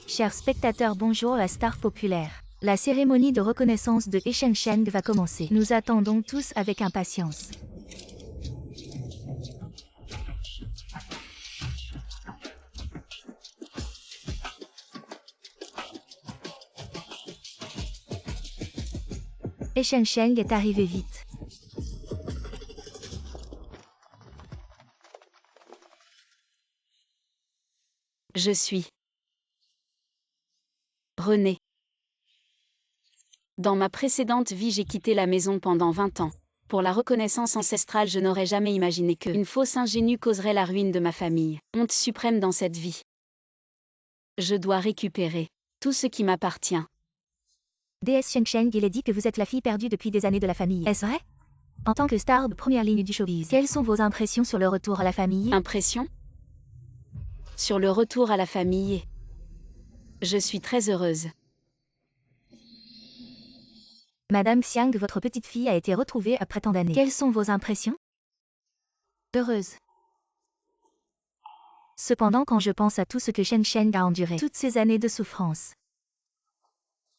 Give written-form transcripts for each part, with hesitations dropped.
Chers spectateurs, bonjour la star populaire. La cérémonie de reconnaissance de He Chengsheng va commencer. Nous attendons tous avec impatience. He Chengsheng est arrivé vite. Je suis René. Dans ma précédente vie, j'ai quitté la maison pendant 20 ans. Pour la reconnaissance ancestrale, je n'aurais jamais imaginé que une fausse ingénue causerait la ruine de ma famille. Honte suprême dans cette vie. Je dois récupérer tout ce qui m'appartient. DS Chengsheng, il est dit que vous êtes la fille perdue depuis des années de la famille. Est-ce vrai? En tant que star de première ligne du showbiz, quelles sont vos impressions sur le retour à la famille? Impression? Sur le retour à la famille. Je suis très heureuse. Madame Xiang, votre petite fille a été retrouvée après tant d'années. Quelles sont vos impressions? Heureuse. Cependant, quand je pense à tout ce que Chengsheng a enduré, toutes ces années de souffrance,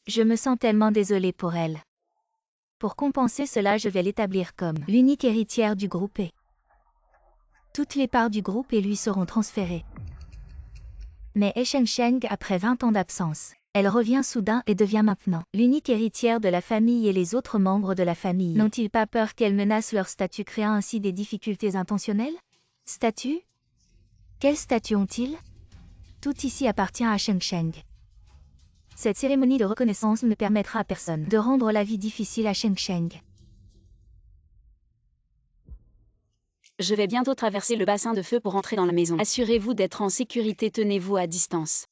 je me sens tellement désolée pour elle. Pour compenser cela, je vais l'établir comme l'unique héritière du groupe et toutes les parts du groupe et lui seront transférées. Mais He Chengsheng, après 20 ans d'absence, elle revient soudain et devient maintenant l'unique héritière de la famille, et les autres membres de la famille n'ont-ils pas peur qu'elle menace leur statut, créant ainsi des difficultés intentionnelles? Statut? Quel statut ont-ils? Tout ici appartient à Chengsheng. Cette cérémonie de reconnaissance ne permettra à personne de rendre la vie difficile à Chengsheng. Je vais bientôt traverser le bassin de feu pour entrer dans la maison. Assurez-vous d'être en sécurité, tenez-vous à distance.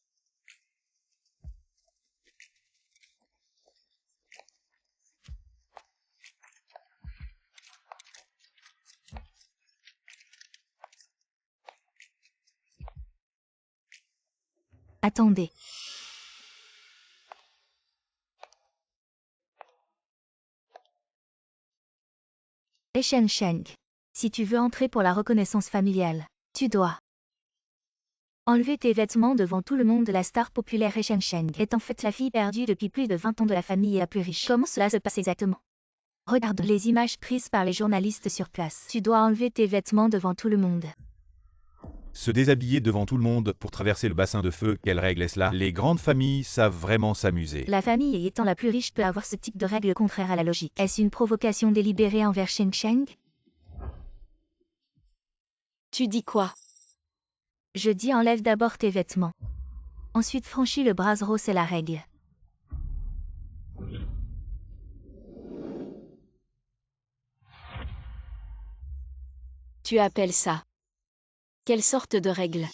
Attendez. He Chengsheng, si tu veux entrer pour la reconnaissance familiale, tu dois enlever tes vêtements devant tout le monde. La star populaire He Chengsheng est en fait la fille perdue depuis plus de 20 ans de la famille la plus riche. Comment cela se passe exactement? Regarde les images prises par les journalistes sur place. Tu dois enlever tes vêtements devant tout le monde. Se déshabiller devant tout le monde pour traverser le bassin de feu, quelle règle est-ce là? Les grandes familles savent vraiment s'amuser. La famille étant la plus riche peut avoir ce type de règle contraire à la logique. Est-ce une provocation délibérée envers Chengsheng? Tu dis quoi? Je dis enlève d'abord tes vêtements. Ensuite franchis le brasero, c'est la règle. Tu appelles ça quelle sorte de règle?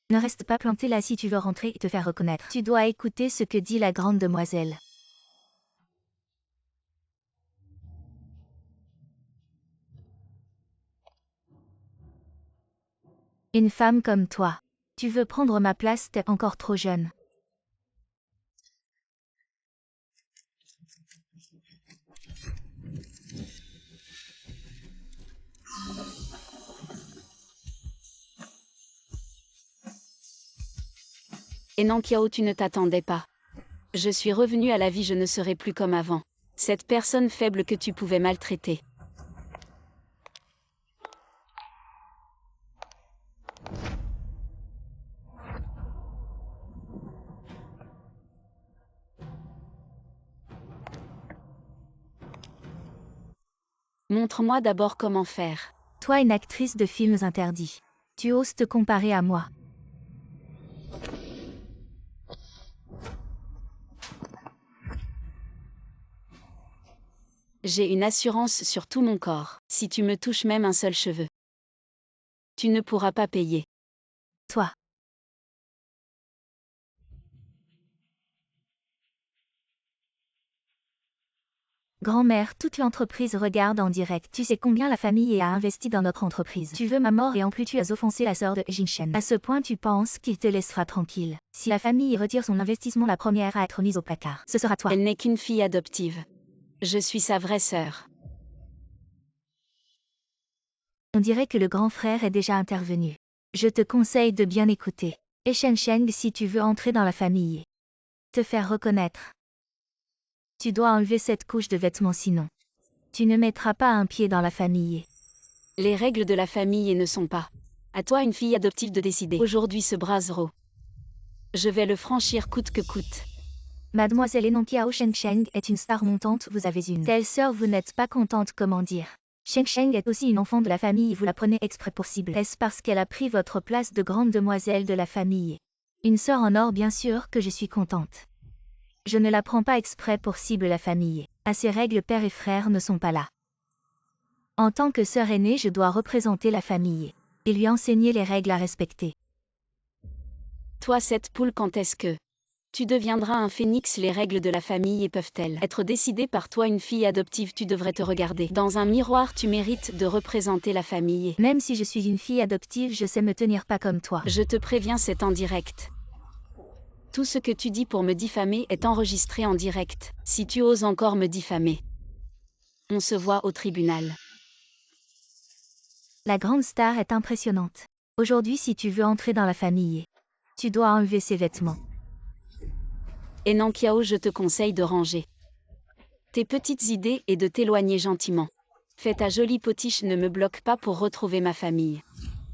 Ne reste pas planté là si tu veux rentrer et te faire reconnaître. Tu dois écouter ce que dit la grande demoiselle. Une femme comme toi. Tu veux prendre ma place, t'es encore trop jeune. Et non, Kiao, tu ne t'attendais pas. Je suis revenue à la vie, je ne serai plus comme avant. Cette personne faible que tu pouvais maltraiter. Montre-moi d'abord comment faire. Toi, une actrice de films interdits. Tu oses te comparer à moi. J'ai une assurance sur tout mon corps. Si tu me touches même un seul cheveu, tu ne pourras pas payer. Toi. Grand-mère, toute l'entreprise regarde en direct. Tu sais combien la famille a investi dans notre entreprise. Tu veux ma mort et en plus tu as offensé la sœur de He Chengsheng. À ce point tu penses qu'il te laissera tranquille. Si la famille retire son investissement, la première à être mise au placard, ce sera toi. Elle n'est qu'une fille adoptive. Je suis sa vraie sœur. On dirait que le grand frère est déjà intervenu. Je te conseille de bien écouter. Et Shen Sheng, si tu veux entrer dans la famille. Te faire reconnaître. Tu dois enlever cette couche de vêtements sinon. Tu ne mettras pas un pied dans la famille. Les règles de la famille ne sont pas. À toi une fille adoptive de décider. Aujourd'hui ce brasero. Je vais le franchir coûte que coûte. Mademoiselle Enonkiao Shen Sheng est une star montante, vous avez une telle sœur, vous n'êtes pas contente, comment dire. Shen Sheng est aussi une enfant de la famille et vous la prenez exprès pour cible. Est-ce parce qu'elle a pris votre place de grande demoiselle de la famille? Une sœur en or, bien sûr que je suis contente. Je ne la prends pas exprès pour cible la famille. À ces règles, père et frère ne sont pas là. En tant que sœur aînée, je dois représenter la famille et lui enseigner les règles à respecter. Toi cette poule, quand est-ce que tu deviendras un phénix? Les règles de la famille peuvent-elles être décidées par toi? Une fille adoptive, tu devrais te regarder dans un miroir, tu mérites de représenter la famille. Même si je suis une fille adoptive, je sais me tenir pas comme toi. Je te préviens, c'est en direct. Tout ce que tu dis pour me diffamer est enregistré en direct. Si tu oses encore me diffamer, on se voit au tribunal. La grande star est impressionnante. Aujourd'hui, si tu veux entrer dans la famille, tu dois enlever ses vêtements. Enonkiao, je te conseille de ranger tes petites idées et de t'éloigner gentiment. Fais ta jolie potiche, ne me bloque pas pour retrouver ma famille.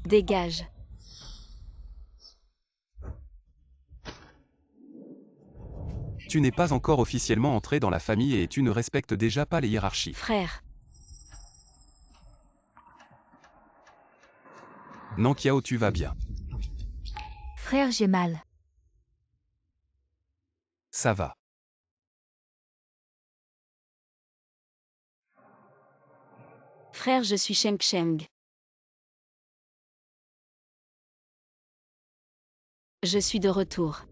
Dégage. Tu n'es pas encore officiellement entré dans la famille et tu ne respectes déjà pas les hiérarchies. Frère. Nankiao, tu vas bien. Frère, j'ai mal. Ça va. Frère, je suis Sheng Sheng. Je suis de retour.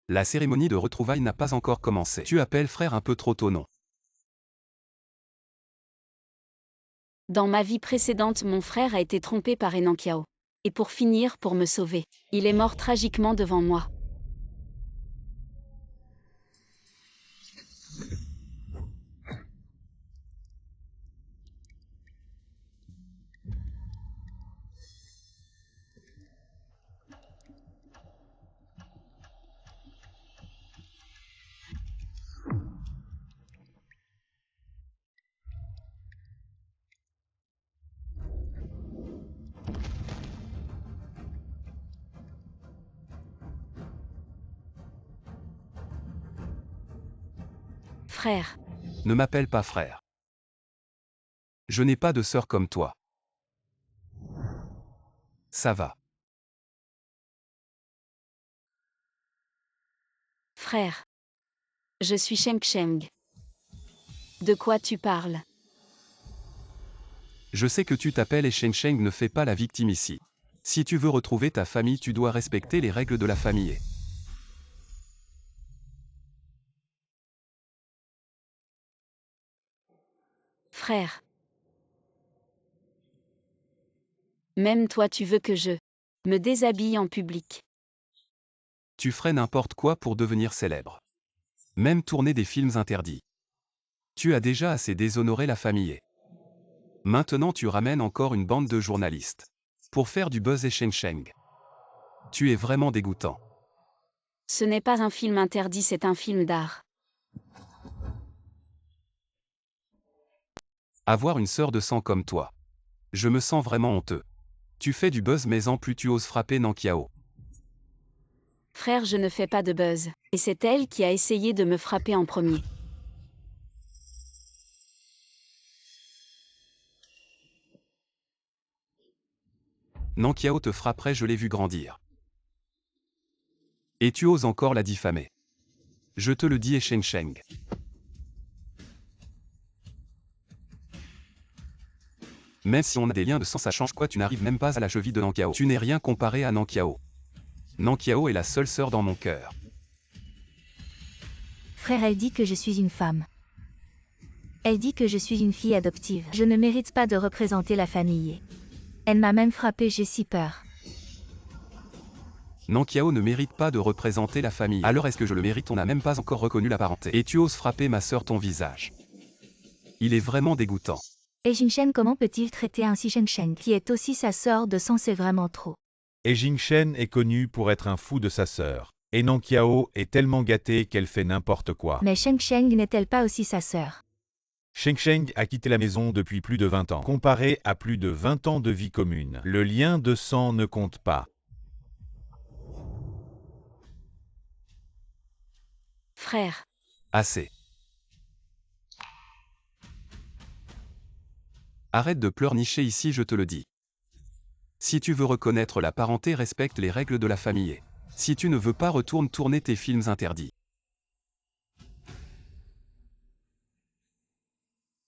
La cérémonie de retrouvailles n'a pas encore commencé. Tu appelles frère un peu trop tôt, non? Dans ma vie précédente, mon frère a été trompé par Enonkiao. Et pour finir, pour me sauver, il est mort tragiquement devant moi. Frère. Ne m'appelle pas frère. Je n'ai pas de sœur comme toi. Ça va. Frère. Je suis Sheng Sheng. De quoi tu parles? Je sais que tu t'appelles et Sheng Sheng ne fait pas la victime ici. Si tu veux retrouver ta famille, tu dois respecter les règles de la famille. Frère. Même toi tu veux que je me déshabille en public. Tu ferais n'importe quoi pour devenir célèbre. Même tourner des films interdits. Tu as déjà assez déshonoré la famille. Maintenant tu ramènes encore une bande de journalistes. Pour faire du buzz et Sheng Sheng. Tu es vraiment dégoûtant. Ce n'est pas un film interdit, c'est un film d'art. Avoir une sœur de sang comme toi. Je me sens vraiment honteux. Tu fais du buzz mais en plus tu oses frapper Nankiao. Frère, je ne fais pas de buzz. Et c'est elle qui a essayé de me frapper en premier. Nankiao te frapperait, je l'ai vu grandir. Et tu oses encore la diffamer. Je te le dis et Sheng Sheng. Même si on a des liens de sang, ça change quoi? Tu n'arrives même pas à la cheville de Nankiao. Tu n'es rien comparé à Nankiao. Nankiao est la seule sœur dans mon cœur. Frère, elle dit que je suis une femme. Elle dit que je suis une fille adoptive. Je ne mérite pas de représenter la famille. Elle m'a même frappé, j'ai si peur. Nankiao ne mérite pas de représenter la famille. Alors est-ce que je le mérite? On n'a même pas encore reconnu la parenté. Et tu oses frapper ma sœur, ton visage. Il est vraiment dégoûtant. Et Shen Sheng, comment peut-il traiter ainsi Sheng Sheng, qui est aussi sa sœur de sang? C'est vraiment trop. Et Jingchen est connu pour être un fou de sa sœur. Et Nanqiao est tellement gâtée qu'elle fait n'importe quoi. Mais Sheng Sheng n'est-elle pas aussi sa sœur? Sheng Sheng a quitté la maison depuis plus de 20 ans. Comparé à plus de 20 ans de vie commune, le lien de sang ne compte pas. Frère. Assez. Arrête de pleurnicher ici, je te le dis. Si tu veux reconnaître la parenté, respecte les règles de la famille. Si tu ne veux pas, retourne tourner tes films interdits.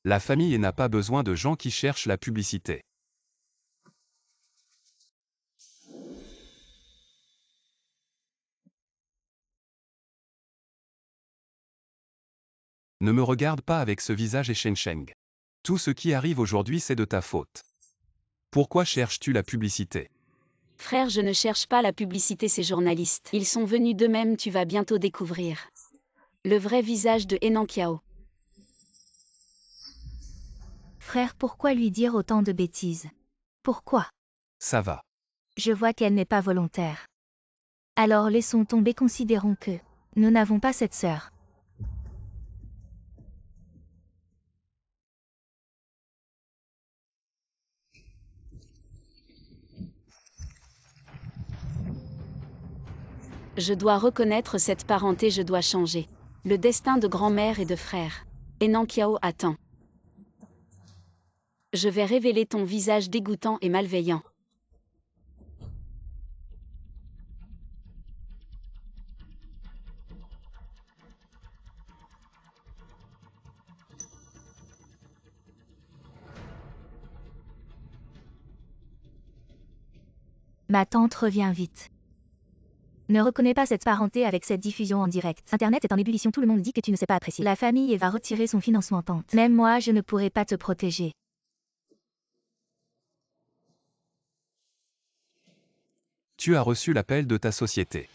La famille n'a pas besoin de gens qui cherchent la publicité. Ne me regarde pas avec ce visage et Sheng Sheng. Tout ce qui arrive aujourd'hui, c'est de ta faute. Pourquoi cherches-tu la publicité? Frère, je ne cherche pas la publicité, ces journalistes. Ils sont venus d'eux-mêmes, tu vas bientôt découvrir le vrai visage de Nanqiao. Frère, pourquoi lui dire autant de bêtises? Pourquoi? Ça va. Je vois qu'elle n'est pas volontaire. Alors laissons tomber, considérons que nous n'avons pas cette sœur. Je dois reconnaître cette parenté, je dois changer le destin de grand-mère et de frère. Nanqiao attend. Je vais révéler ton visage dégoûtant et malveillant. Ma tante revient vite. Ne reconnais pas cette parenté avec cette diffusion en direct. Internet est en ébullition, tout le monde dit que tu ne sais pas apprécier. La famille va retirer son financement, tante. Même moi, je ne pourrai pas te protéger. Tu as reçu l'appel de ta société.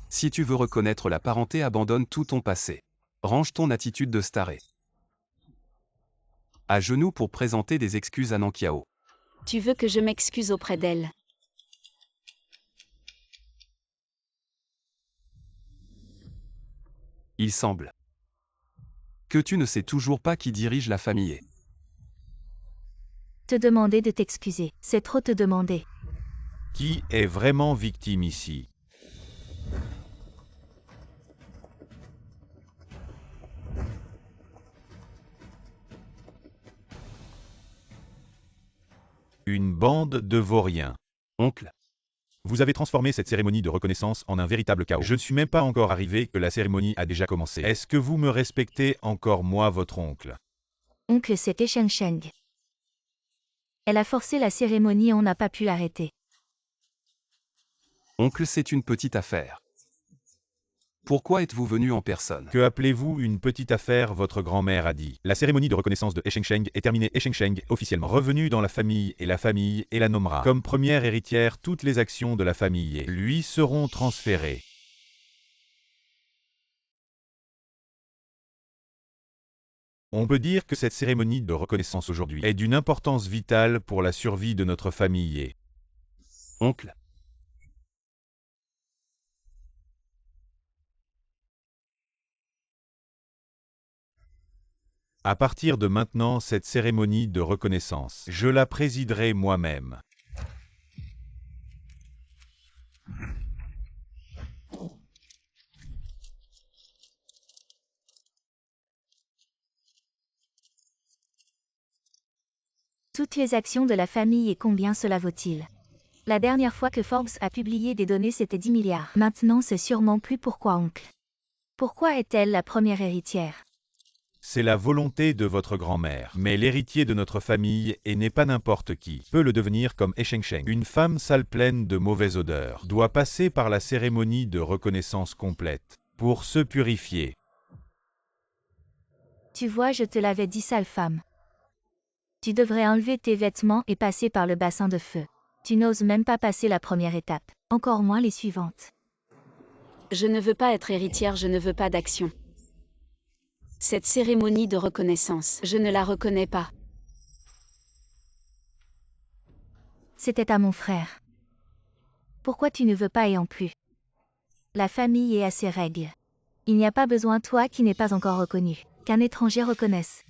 Si tu veux reconnaître la parenté, abandonne tout ton passé. Range ton attitude de staré. À genoux pour présenter des excuses à Nanqiao. Tu veux que je m'excuse auprès d'elle? Il semble que tu ne sais toujours pas qui dirige la famille. Te demander de t'excuser, c'est trop te demander. Qui est vraiment victime ici? Une bande de vauriens. Oncle, Vous avez transformé cette cérémonie de reconnaissance en un véritable chaos. Je ne suis même pas encore arrivé que la cérémonie a déjà commencé. Est-ce que vous me respectez encore, moi, votre oncle? Oncle, c'était Sheng Sheng. Elle a forcé la cérémonie et on n'a pas pu l'arrêter. oncle, c'est une petite affaire. Pourquoi êtes-vous venu en personne? Que appelez-vous une petite affaire? Votre grand-mère a dit. La cérémonie de reconnaissance de Sheng Sheng est terminée. Sheng Sheng, officiellement revenu dans la famille et la nommera comme première héritière. Toutes les actions de la famille lui seront transférées. On peut dire que cette cérémonie de reconnaissance aujourd'hui est d'une importance vitale pour la survie de notre famille. Oncle, À partir de maintenant, cette cérémonie de reconnaissance, je la présiderai moi-même. Toutes les actions de la famille et combien cela vaut-il? La dernière fois que Forbes a publié des données, c'était 10 milliards. Maintenant, c'est sûrement plus. Pourquoi, oncle? Pourquoi est-elle la première héritière? C'est la volonté de votre grand-mère. Mais l'héritier de notre famille, et n'est pas n'importe qui, peut le devenir comme Sheng Sheng. Une femme sale pleine de mauvaise odeur doit passer par la cérémonie de reconnaissance complète pour se purifier. Tu vois, je te l'avais dit, sale femme. Tu devrais enlever tes vêtements et passer par le bassin de feu. Tu n'oses même pas passer la première étape, encore moins les suivantes. Je ne veux pas être héritière, je ne veux pas d'action. Cette cérémonie de reconnaissance, je ne la reconnais pas. C'était à mon frère. Pourquoi tu ne veux pas et en plus? La famille est à ses règles. Il n'y a pas besoin toi qui n'es pas encore reconnu, qu'un étranger reconnaisse.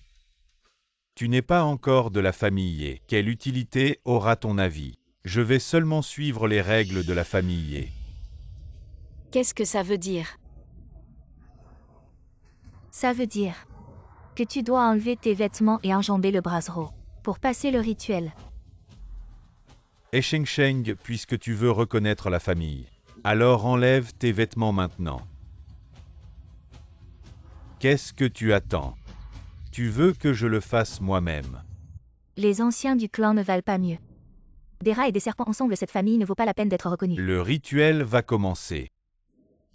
Tu n'es pas encore de la famille et quelle utilité aura ton avis? Je vais seulement suivre les règles de la famille et... Qu'est-ce que ça veut dire? Ça veut dire que tu dois enlever tes vêtements et enjamber le brasero pour passer le rituel. Sheng, puisque tu veux reconnaître la famille, alors enlève tes vêtements maintenant. Qu'est-ce que tu attends? Tu veux que je le fasse moi-même? Les anciens du clan ne valent pas mieux. Des rats et des serpents ensemble, cette famille ne vaut pas la peine d'être reconnue. Le rituel va commencer.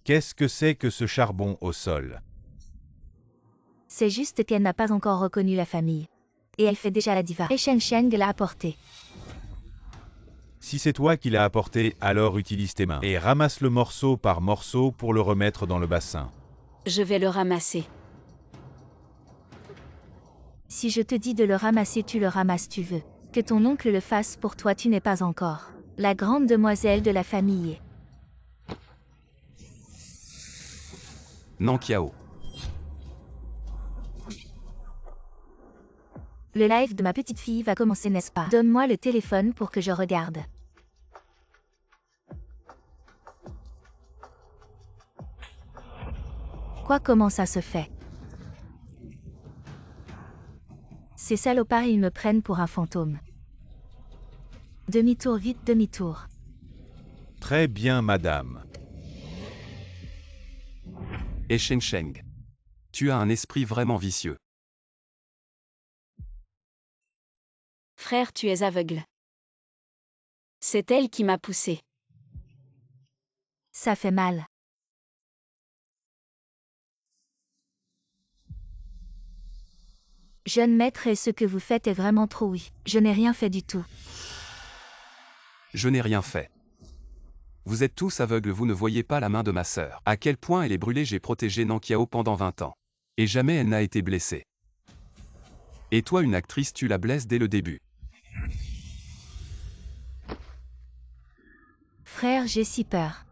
Qu'est-ce que c'est que ce charbon au sol? C'est juste qu'elle n'a pas encore reconnu la famille. Et elle fait déjà la diva. Et Sheng l'a apporté. Si c'est toi qui l'as apporté, alors utilise tes mains et ramasse le morceau par morceau pour le remettre dans le bassin. Je vais le ramasser. Si je te dis de le ramasser, tu le ramasses, tu veux. Que ton oncle le fasse pour toi, tu n'es pas encore la grande demoiselle de la famille. Nankiao. Le live de ma petite fille va commencer, n'est-ce pas? Donne-moi le téléphone pour que je regarde. Quoi, comment ça se fait? Ces salopards, ils me prennent pour un fantôme. Demi-tour, vite, demi-tour. Très bien, madame. Et Sheng, tu as un esprit vraiment vicieux. Frère, tu es aveugle. C'est elle qui m'a poussé. Ça fait mal. Jeune maître, et ce que vous faites est vraiment trop, oui. Je n'ai rien fait du tout. Je n'ai rien fait. Vous êtes tous aveugles, vous ne voyez pas la main de ma sœur. À quel point elle est brûlée, j'ai protégé Nankiao pendant 20 ans. Et jamais elle n'a été blessée. Et toi, une actrice, tu la blesses dès le début. Frère, j'ai si peur.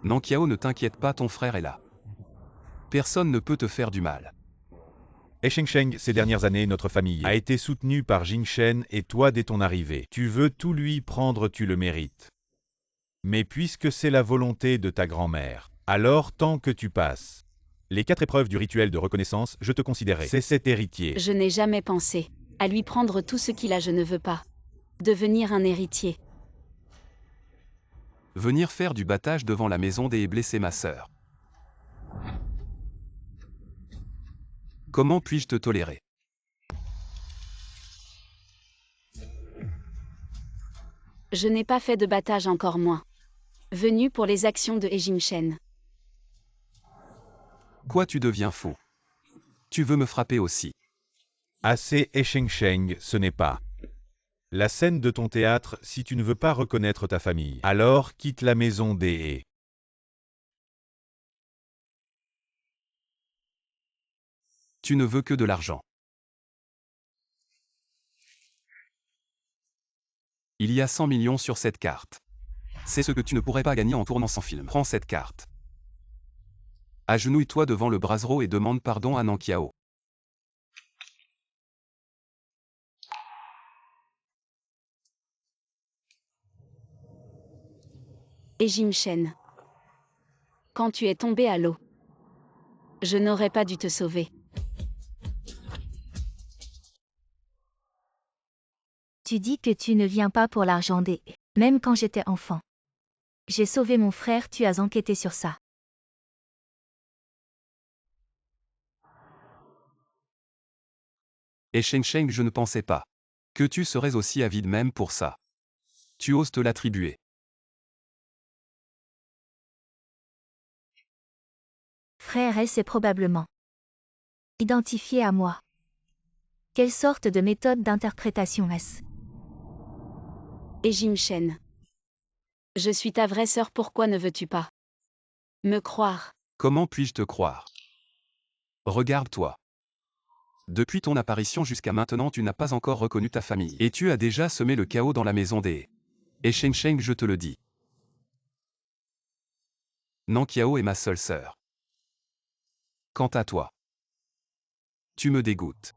Nankiao, ne t'inquiète pas, ton frère est là. Personne ne peut te faire du mal. Sheng, ces dernières années, notre famille a été soutenue par Jing Shen et toi dès ton arrivée. Tu veux tout lui prendre, tu le mérites. Mais puisque c'est la volonté de ta grand-mère, alors tant que tu passes les 4 épreuves du rituel de reconnaissance, je te considérerai. C'est cet héritier. Je n'ai jamais pensé à lui prendre tout ce qu'il a, je ne veux pas devenir un héritier. Venir faire du battage devant la maison des et blesser ma sœur. Comment puis-je te tolérer? Je n'ai pas fait de battage, encore moins venu pour les actions de Jing Shen. Quoi, tu deviens fou? Tu veux me frapper aussi? Assez Sheng, ce n'est pas la scène de ton théâtre. Si tu ne veux pas reconnaître ta famille, alors quitte la maison des haies. Tu ne veux que de l'argent. Il y a 100 millions sur cette carte. C'est ce que tu ne pourrais pas gagner en tournant sans film. Prends cette carte. Agenouille-toi devant le brasero et demande pardon à Nankiao. Jing Shen, quand tu es tombé à l'eau, je n'aurais pas dû te sauver. Tu dis que tu ne viens pas pour l'argent des... Même quand j'étais enfant. J'ai sauvé mon frère, tu as enquêté sur ça. Et Sheng, je ne pensais pas que tu serais aussi avide même pour ça. Tu oses te l'attribuer. Frère, elle s'est probablement identifié à moi. Quelle sorte de méthode d'interprétation est-ce? Jing Shen, je suis ta vraie sœur, pourquoi ne veux-tu pas me croire? Comment puis-je te croire? Regarde-toi. Depuis ton apparition jusqu'à maintenant, tu n'as pas encore reconnu ta famille. Et tu as déjà semé le chaos dans la maison des... Et Sheng Sheng, je te le dis. Nankiao est ma seule sœur. Quant à toi, tu me dégoûtes.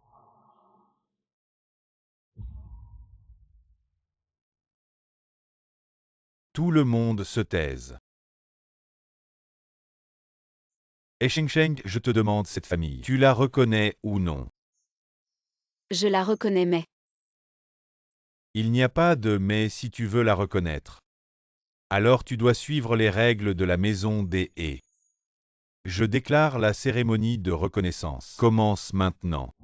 Tout le monde se taise. Et Sheng Sheng, je te demande cette famille. Tu la reconnais ou non? Je la reconnais mais... Il n'y a pas de mais si tu veux la reconnaître. Alors tu dois suivre les règles de la maison des He. Je déclare la cérémonie de reconnaissance. Commence maintenant.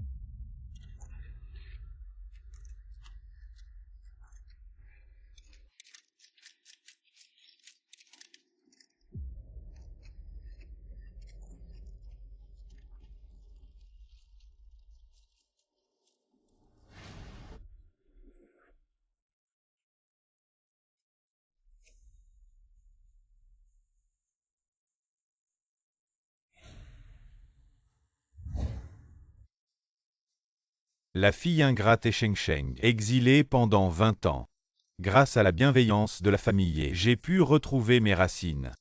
La fille ingrate et Sheng Sheng, exilée pendant 20 ans. Grâce à la bienveillance de la famille, j'ai pu retrouver mes racines.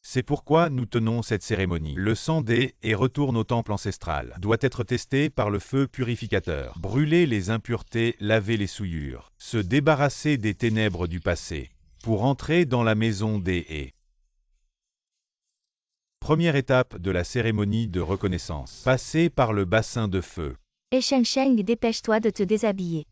C'est pourquoi nous tenons cette cérémonie. Le sang des et retourne au temple ancestral. Doit être testé par le feu purificateur. Brûler les impuretés, laver les souillures. Se débarrasser des ténèbres du passé. Pour entrer dans la maison des He. Première étape de la cérémonie de reconnaissance. Passer par le bassin de feu. Et Sheng Sheng, dépêche-toi de te déshabiller.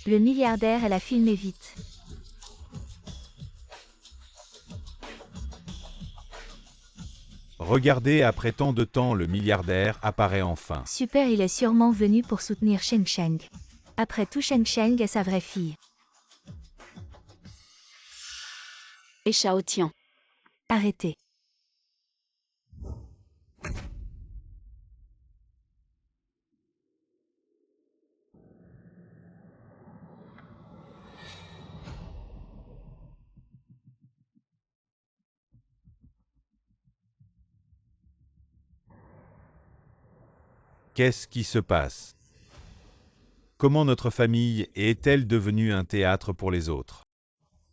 Le milliardaire et la filmé vite. Regardez, après tant de temps, le milliardaire apparaît enfin. Super, il est sûrement venu pour soutenir Sheng Sheng. Après tout, Sheng Sheng est sa vraie fille. Et Shao Tian. Arrêtez. Qu'est-ce qui se passe? Comment notre famille est-elle devenue un théâtre pour les autres?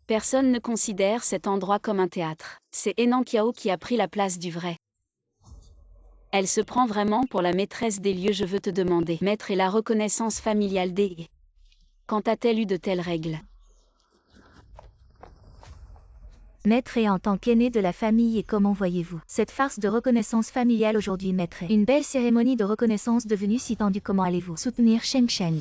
Personne ne considère cet endroit comme un théâtre. C'est Nankiao qui a pris la place du vrai. Elle se prend vraiment pour la maîtresse des lieux. Je veux te demander, maître et la reconnaissance familiale des He. Quand a-t-elle eu de telles règles? Maître et en tant qu'aîné de la famille, et comment voyez-vous cette farce de reconnaissance familiale aujourd'hui, maître? Une belle cérémonie de reconnaissance devenue si tendue. Comment allez-vous soutenir Sheng Sheng?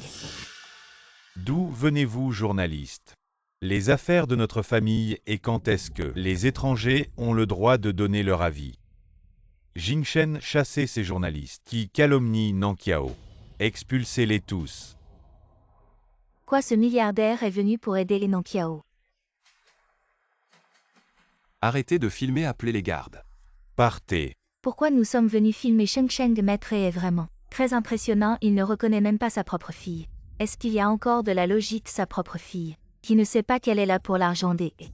D'où venez-vous, journaliste? Les affaires de notre famille et quand est-ce que les étrangers ont le droit de donner leur avis? Jingchen, chassez ces journalistes qui calomnient Nankiao. Expulsez-les tous. Quoi, ce milliardaire est venu pour aider les Nankiao? Arrêtez de filmer, appelez les gardes. Partez. Pourquoi nous sommes venus filmer Sheng Sheng? Maître est vraiment très impressionnant, il ne reconnaît même pas sa propre fille. Est-ce qu'il y a encore de la logique? Sa propre fille, qui ne sait pas qu'elle est là pour l'argent des He.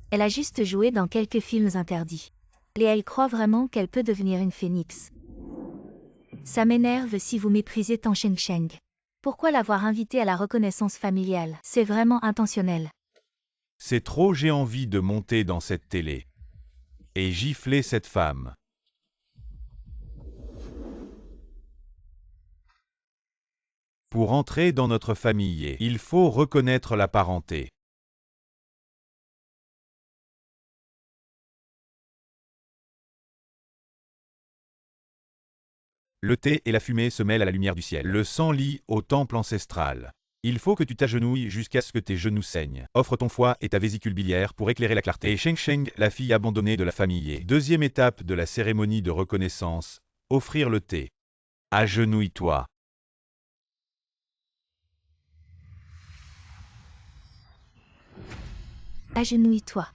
Elle a juste joué dans quelques films interdits. Et elle croit vraiment qu'elle peut devenir une phénix. Ça m'énerve si vous méprisez tant Sheng Sheng. Pourquoi l'avoir invité à la reconnaissance familiale? C'est vraiment intentionnel. C'est trop, j'ai envie de monter dans cette télé. Et gifler cette femme. Pour entrer dans notre famille, il faut reconnaître la parenté. Le thé et la fumée se mêlent à la lumière du ciel. Le sang lie au temple ancestral. Il faut que tu t'agenouilles jusqu'à ce que tes genoux saignent. Offre ton foie et ta vésicule biliaire pour éclairer la clarté. Et Sheng Sheng, la fille abandonnée de la famille. Deuxième étape de la cérémonie de reconnaissance, offrir le thé. Agenouille-toi. Agenouille-toi.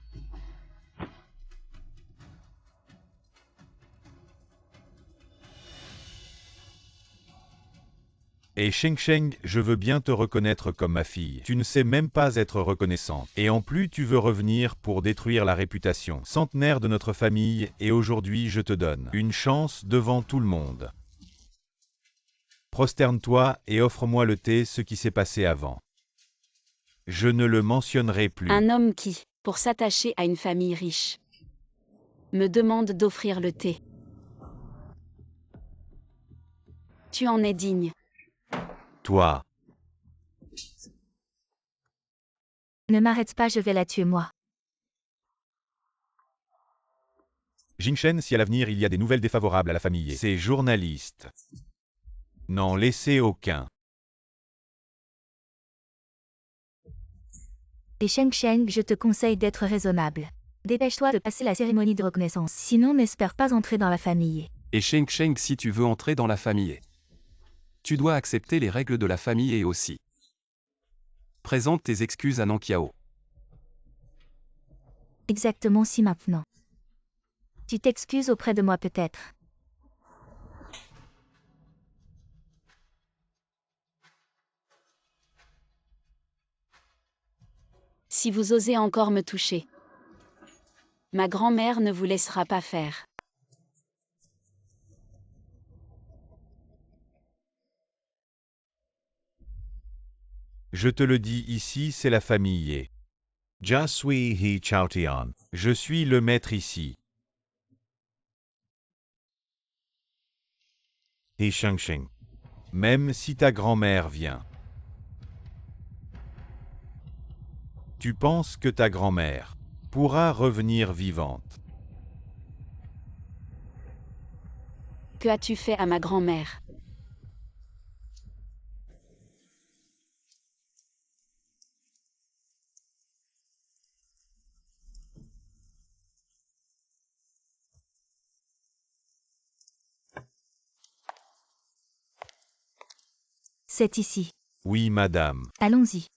Et Sheng Sheng, je veux bien te reconnaître comme ma fille. Tu ne sais même pas être reconnaissante. Et en plus, tu veux revenir pour détruire la réputation centenaire de notre famille, et aujourd'hui je te donne une chance devant tout le monde. Prosterne-toi et offre-moi le thé, ce qui s'est passé avant. Je ne le mentionnerai plus. Un homme qui, pour s'attacher à une famille riche, me demande d'offrir le thé. Tu en es digne. Toi, Ne m'arrête pas, je vais la tuer moi. Jingchen, si à l'avenir il y a des nouvelles défavorables à la famille, ces journalistes n'en laissez aucun. Et Sheng Sheng, je te conseille d'être raisonnable. Dépêche-toi de passer la cérémonie de reconnaissance, sinon n'espère pas entrer dans la famille. Et Sheng Sheng, si tu veux entrer dans la famille, tu dois accepter les règles de la famille et aussi. Présente tes excuses à Nankiao. Exactement si maintenant. Tu t'excuses auprès de moi peut-être. Si vous osez encore me toucher, ma grand-mère ne vous laissera pas faire. Je te le dis ici, c'est la famille. Jia Sui He Chaotian. Je suis le maître ici. He Shengxing. Même si ta grand-mère vient. Tu penses que ta grand-mère pourra revenir vivante. Que as-tu fait à ma grand-mère? C'est ici. Oui, madame. Allons-y.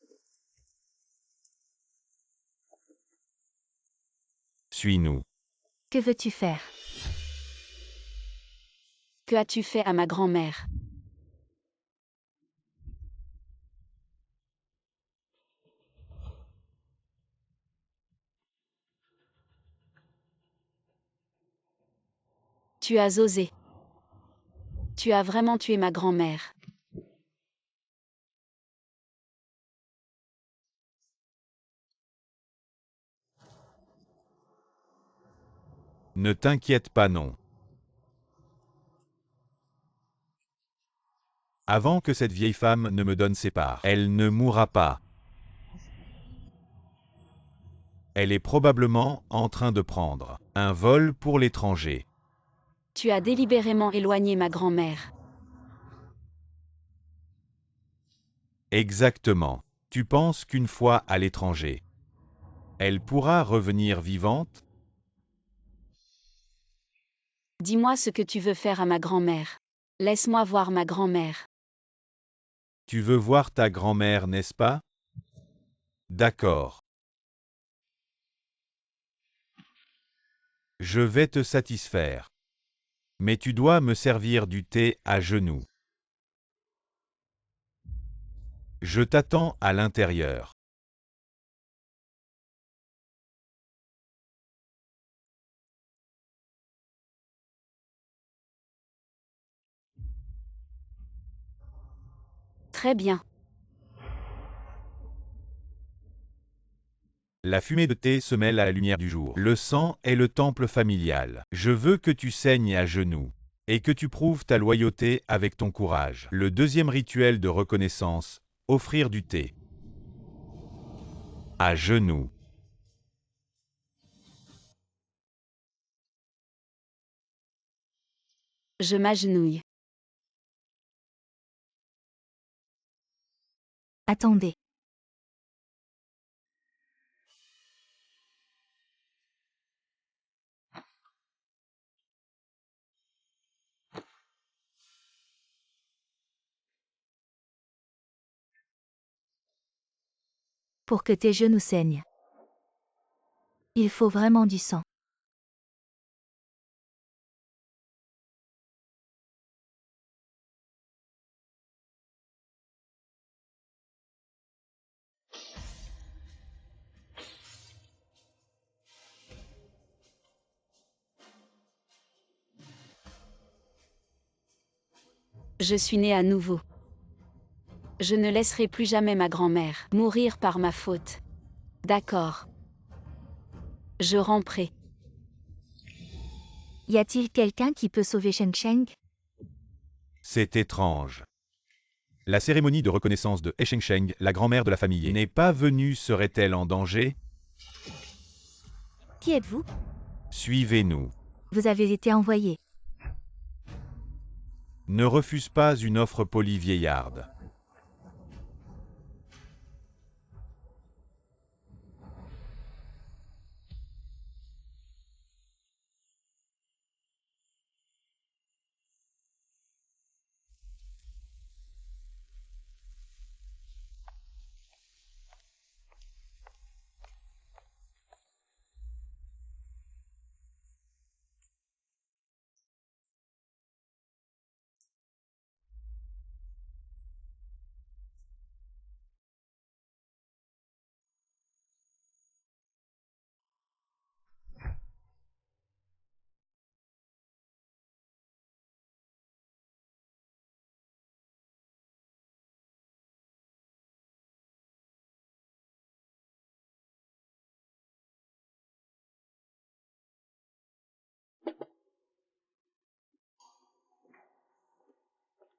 Suis-nous. Que veux-tu faire? Que as-tu fait à ma grand-mère? Tu as osé. Tu as vraiment tué ma grand-mère. Ne t'inquiète pas, non. Avant que cette vieille femme ne me donne ses parts, elle ne mourra pas. Elle est probablement en train de prendre un vol pour l'étranger. Tu as délibérément éloigné ma grand-mère. Exactement. Tu penses qu'une fois à l'étranger, elle pourra revenir vivante? Dis-moi ce que tu veux faire à ma grand-mère. Laisse-moi voir ma grand-mère. Tu veux voir ta grand-mère, n'est-ce pas? D'accord. Je vais te satisfaire. Mais tu dois me servir du thé à genoux. Je t'attends à l'intérieur. Très bien. La fumée de thé se mêle à la lumière du jour. Le sang est le temple familial. Je veux que tu saignes à genoux et que tu prouves ta loyauté avec ton courage. Le deuxième rituel de reconnaissance, offrir du thé. À genoux. Je m'agenouille. Attendez. Pour que tes genoux saignent. Il faut vraiment du sang. Je suis née à nouveau. Je ne laisserai plus jamais ma grand-mère mourir par ma faute. D'accord. Je ramperai. Y a-t-il quelqu'un qui peut sauver Sheng Sheng? C'est étrange. La cérémonie de reconnaissance de He Shengsheng, la grand-mère de la famille, n'est pas venue, serait-elle en danger? Qui êtes-vous? Suivez-nous. Vous avez été envoyé. Ne refuse pas une offre polie vieillarde.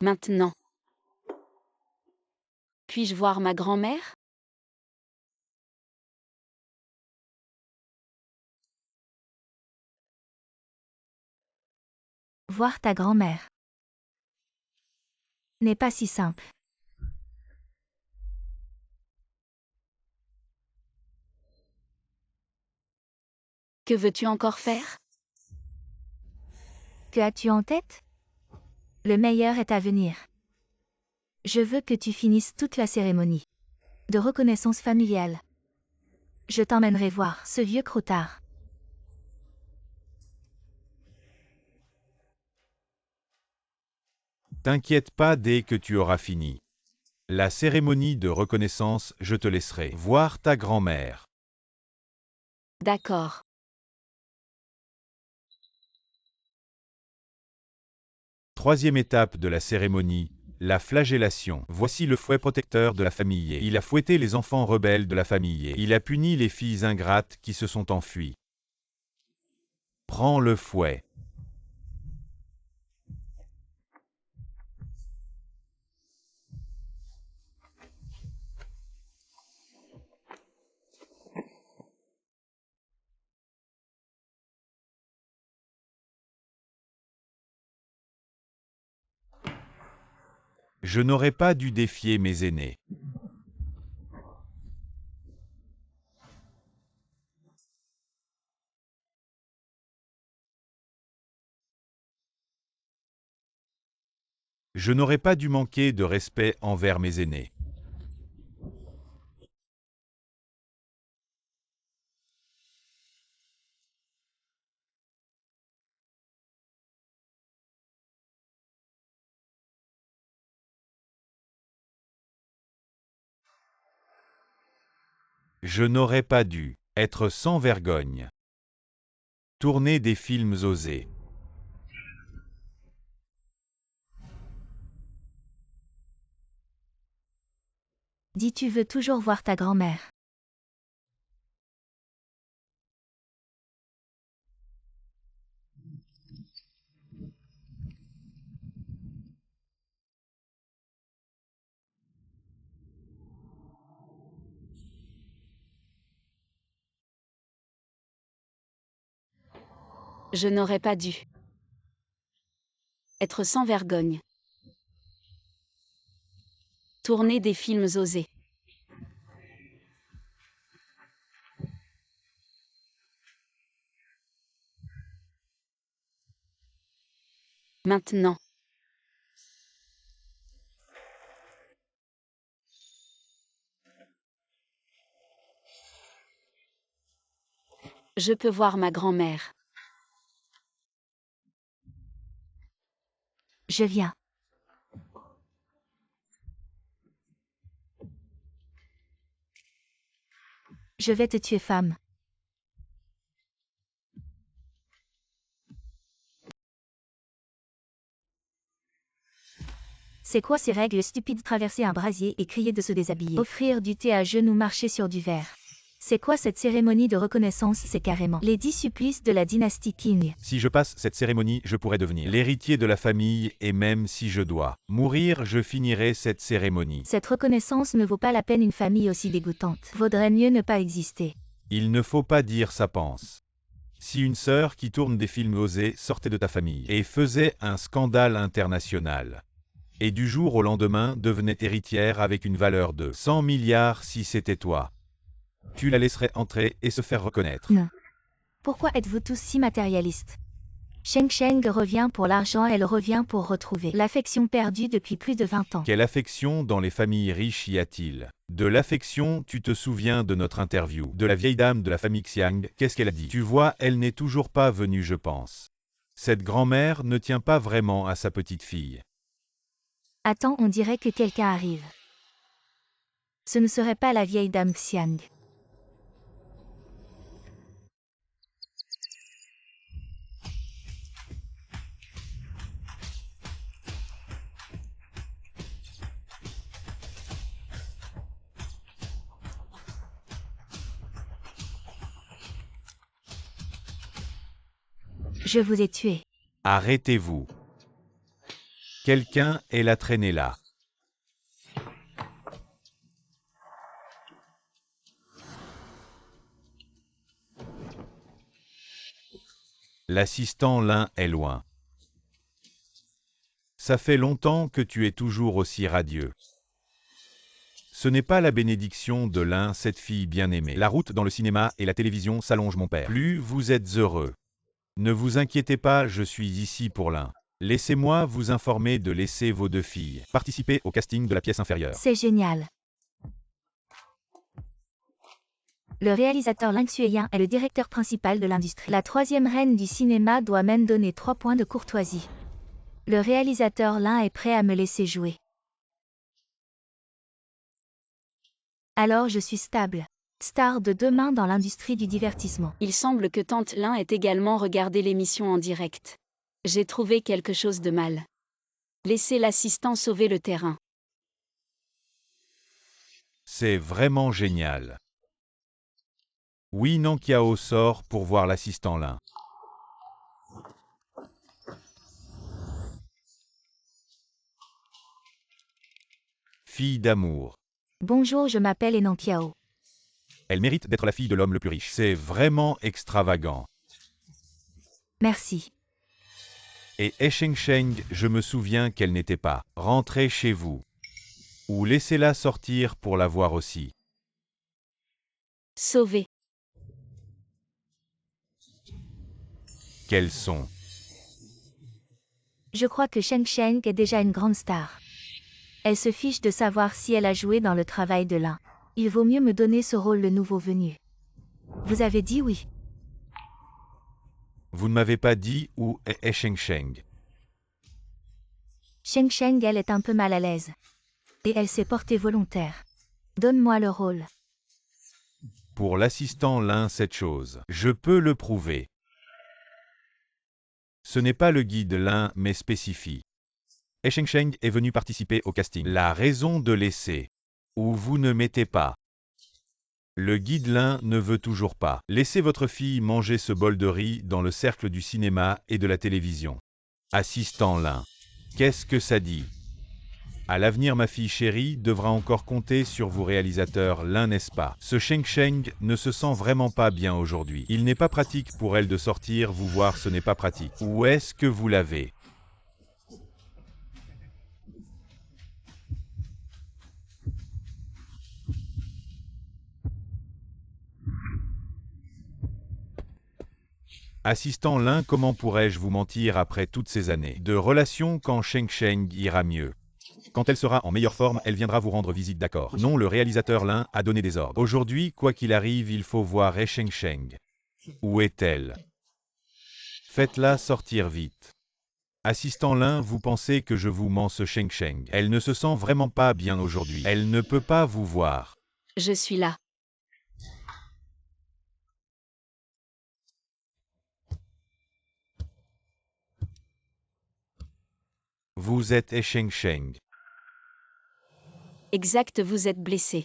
Maintenant. Puis-je voir ma grand-mère? Voir ta grand-mère. N'est pas si simple. Que veux-tu encore faire? Que as-tu en tête? Le meilleur est à venir. Je veux que tu finisses toute la cérémonie de reconnaissance familiale. Je t'emmènerai voir ce vieux croutard. T'inquiète pas dès que tu auras fini. La cérémonie de reconnaissance, je te laisserai voir ta grand-mère. D'accord. Troisième étape de la cérémonie, la flagellation. Voici le fouet protecteur de la famille. Il a fouetté les enfants rebelles de la famille. Il a puni les filles ingrates qui se sont enfuies. Prends le fouet. Je n'aurais pas dû défier mes aînés. Je n'aurais pas dû manquer de respect envers mes aînés. Je n'aurais pas dû être sans vergogne. Tourner des films osés. Dis tu veux toujours voir ta grand-mère. Je n'aurais pas dû être sans vergogne. Tourner des films osés. Maintenant. Je peux voir ma grand-mère. Je viens. Je vais te tuer, femme. C'est quoi ces règles stupides? Traverser un brasier et crier de se déshabiller. Offrir du thé à genoux, marcher sur du verre. C'est quoi cette cérémonie de reconnaissance? C'est carrément les 10 supplices de la dynastie Qing. Si je passe cette cérémonie, je pourrais devenir l'héritier de la famille et même si je dois mourir, je finirai cette cérémonie. Cette reconnaissance ne vaut pas la peine. Une famille aussi dégoûtante vaudrait mieux ne pas exister. Il ne faut pas dire ça pense. Si une sœur qui tourne des films osés sortait de ta famille et faisait un scandale international, et du jour au lendemain devenait héritière avec une valeur de 100 milliards si c'était toi, tu la laisserais entrer et se faire reconnaître. Non. Pourquoi êtes-vous tous si matérialistes? Sheng Sheng revient pour l'argent, elle revient pour retrouver l'affection perdue depuis plus de 20 ans. Quelle affection dans les familles riches y a-t-il? De l'affection, tu te souviens de notre interview, de la vieille dame de la famille Xiang, qu'est-ce qu'elle a dit? Tu vois, elle n'est toujours pas venue, je pense. Cette grand-mère ne tient pas vraiment à sa petite fille. Attends, on dirait que quelqu'un arrive. Ce ne serait pas la vieille dame Xiang. Je vous ai tué. Arrêtez-vous. Quelqu'un est la traînée là. L'assistant Lin est loin. Ça fait longtemps que tu es toujours aussi radieux. Ce n'est pas la bénédiction de Lin, cette fille bien-aimée. La route dans le cinéma et la télévision s'allonge, mon père. Plus vous êtes heureux. Ne vous inquiétez pas, je suis ici pour Lin. Laissez-moi vous informer de laisser vos deux filles participer au casting de la pièce inférieure. C'est génial. Le réalisateur Lin Xueyan est le directeur principal de l'industrie. La troisième reine du cinéma doit même donner 3 points de courtoisie. Le réalisateur Lin est prêt à me laisser jouer. Alors je suis stable. Star de demain dans l'industrie du divertissement. Il semble que Tante Lin ait également regardé l'émission en direct. J'ai trouvé quelque chose de mal. Laissez l'assistant sauver le terrain. C'est vraiment génial. Oui, Nankiao sort pour voir l'assistant Lin. Fille d'amour. Bonjour, je m'appelle Enan Kiao. Elle mérite d'être la fille de l'homme le plus riche. C'est vraiment extravagant. Merci. Et Sheng Sheng, je me souviens qu'elle n'était pas rentrée chez vous. Ou laissez-la sortir pour la voir aussi. Sauvé. Quels sont? Je crois que Sheng Sheng est déjà une grande star. Elle se fiche de savoir si elle a joué dans le travail de Lin. Il vaut mieux me donner ce rôle, le nouveau venu. Vous avez dit oui. Vous ne m'avez pas dit où est Sheng Sheng. Sheng Sheng, elle est un peu mal à l'aise. Et elle s'est portée volontaire. Donne-moi le rôle. Pour l'assistant Lin, cette chose, je peux le prouver. Ce n'est pas le guide Lin, mais spécifie. Sheng Sheng est venu participer au casting. La raison de laisser. Ou vous ne mettez pas. Le guide Lin ne veut toujours pas. Laissez votre fille manger ce bol de riz dans le cercle du cinéma et de la télévision. Assistant Lin. Qu'est-ce que ça dit? À l'avenir, ma fille chérie devra encore compter sur vous réalisateurs Lin, n'est-ce pas? Ce Sheng Sheng ne se sent vraiment pas bien aujourd'hui. Il n'est pas pratique pour elle de sortir vous voir, ce n'est pas pratique. Où est-ce que vous l'avez? Assistant Lin, comment pourrais-je vous mentir après toutes ces années de relations quand Sheng Sheng ira mieux? Quand elle sera en meilleure forme, elle viendra vous rendre visite, d'accord? Non, le réalisateur Lin a donné des ordres. Aujourd'hui, quoi qu'il arrive, il faut voir Sheng Sheng. Où est-elle? Faites-la sortir vite. Assistant Lin, vous pensez que je vous mens ce Sheng Sheng. Elle ne se sent vraiment pas bien aujourd'hui. Elle ne peut pas vous voir. Je suis là. Vous êtes Sheng Sheng. Exact, vous êtes blessé.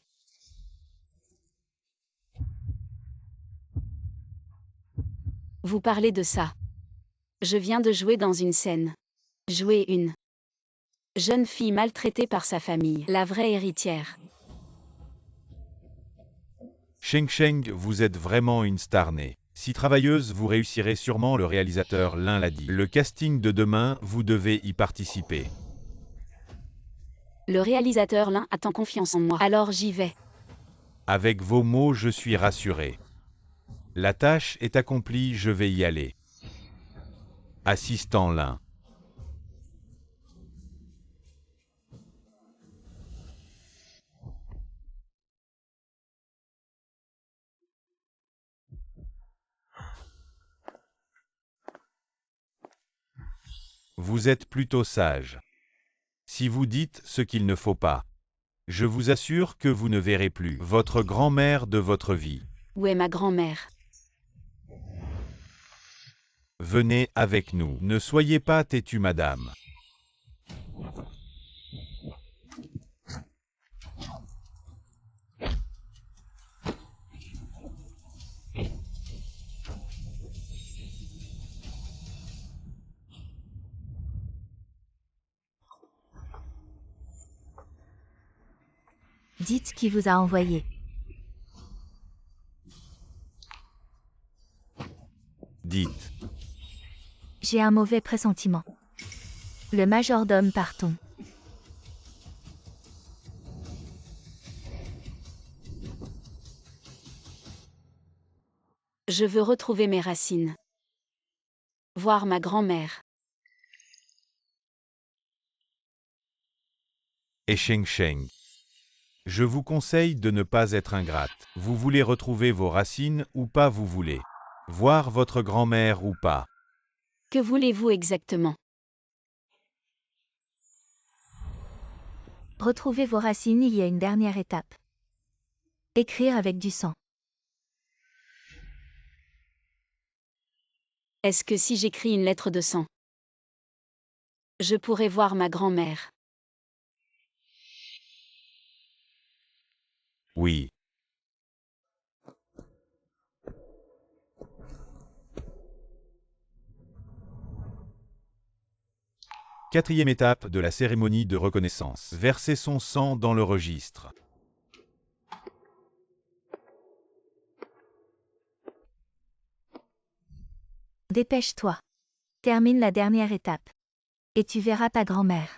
Vous parlez de ça. Je viens de jouer dans une scène. Jouer une jeune fille maltraitée par sa famille, la vraie héritière. Sheng Sheng, vous êtes vraiment une star née. Si travailleuse, vous réussirez sûrement, le réalisateur Lin l'a dit. Le casting de demain, vous devez y participer. Le réalisateur Lin a tant confiance en moi, alors j'y vais. Avec vos mots, je suis rassuré. La tâche est accomplie, je vais y aller. Assistant Lin. Vous êtes plutôt sage. Si vous dites ce qu'il ne faut pas, je vous assure que vous ne verrez plus votre grand-mère de votre vie. Où est ma grand-mère? Venez avec nous. Ne soyez pas têtue, madame. Dites qui vous a envoyé. Dites. J'ai un mauvais pressentiment. Le majordome partons. Je veux retrouver mes racines. Voir ma grand-mère. Et Sheng Sheng. Je vous conseille de ne pas être ingrate. Vous voulez retrouver vos racines ou pas, vous voulez voir votre grand-mère ou pas. Que voulez-vous exactement? Retrouvez vos racines, il y a une dernière étape. Écrire avec du sang. Est-ce que si j'écris une lettre de sang, je pourrais voir ma grand-mère? Oui. Quatrième étape de la cérémonie de reconnaissance. Verser son sang dans le registre. Dépêche-toi. Termine la dernière étape. Et tu verras ta grand-mère.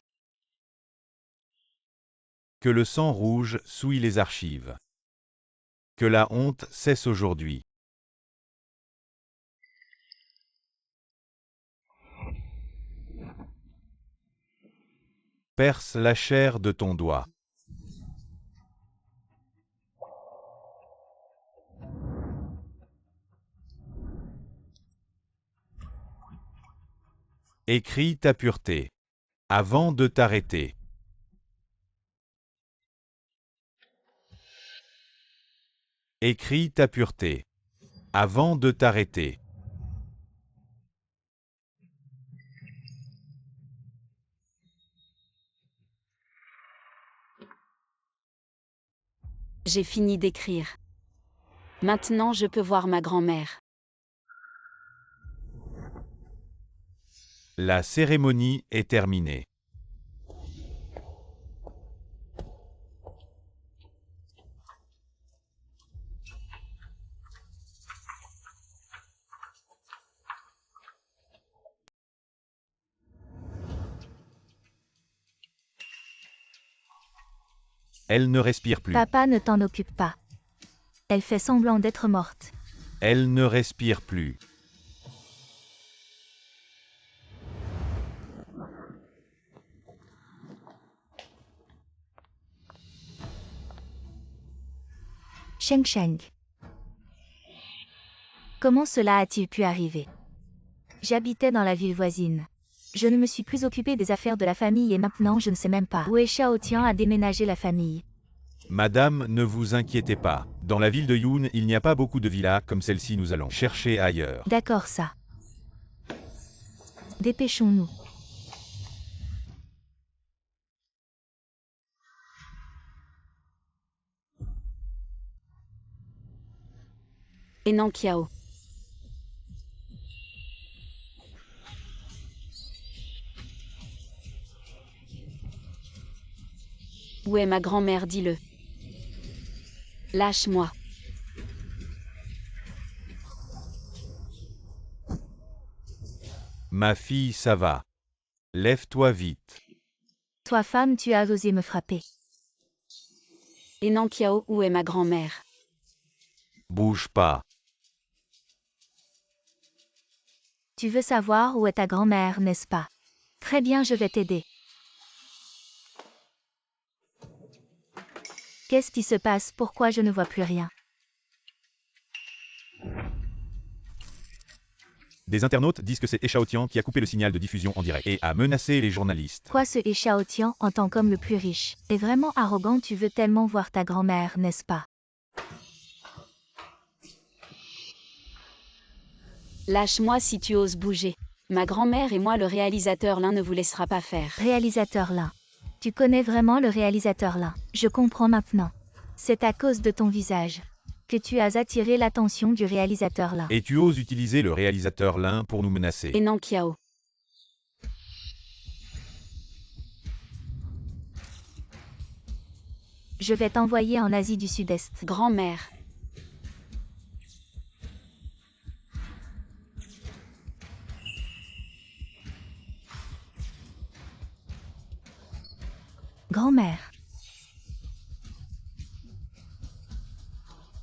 Que le sang rouge souille les archives. Que la honte cesse aujourd'hui. Perce la chair de ton doigt. Écris ta pureté. Avant de t'arrêter. Écris ta pureté. Avant de t'arrêter. J'ai fini d'écrire. Maintenant je peux voir ma grand-mère. La cérémonie est terminée. Elle ne respire plus. Papa, ne t'en occupe pas. Elle fait semblant d'être morte. Elle ne respire plus. Sheng Sheng. Comment cela a-t-il pu arriver? J'habitais dans la ville voisine. Je ne me suis plus occupée des affaires de la famille et maintenant je ne sais même pas où est Xiao Tian a déménagé la famille. Madame, ne vous inquiétez pas. Dans la ville de Yoon, il n'y a pas beaucoup de villas comme celle-ci, nous allons chercher ailleurs. D'accord ça. Dépêchons-nous. Henan Kiao. Où est ma grand-mère, dis-le. Lâche-moi. Ma fille, ça va. Lève-toi vite. Toi femme, tu as osé me frapper. Henan Kiao, où est ma grand-mère? Bouge pas. Tu veux savoir où est ta grand-mère, n'est-ce pas? Très bien, je vais t'aider. Qu'est-ce qui se passe? Pourquoi je ne vois plus rien? Des internautes disent que c'est Xiao Tian qui a coupé le signal de diffusion en direct et a menacé les journalistes. Quoi, ce Xiao Tian, en tant qu'homme le plus riche, est vraiment arrogant? Tu veux tellement voir ta grand-mère, n'est-ce pas? Lâche-moi si tu oses bouger. Ma grand-mère et moi, le réalisateur, l'un ne vous laissera pas faire. Réalisateur Lin. Tu connais vraiment le réalisateur Lin. Je comprends maintenant. C'est à cause de ton visage que tu as attiré l'attention du réalisateur Lin. Et tu oses utiliser le réalisateur Lin pour nous menacer. Henan Kiao. Je vais t'envoyer en Asie du Sud-Est. Grand-mère. Grand-mère.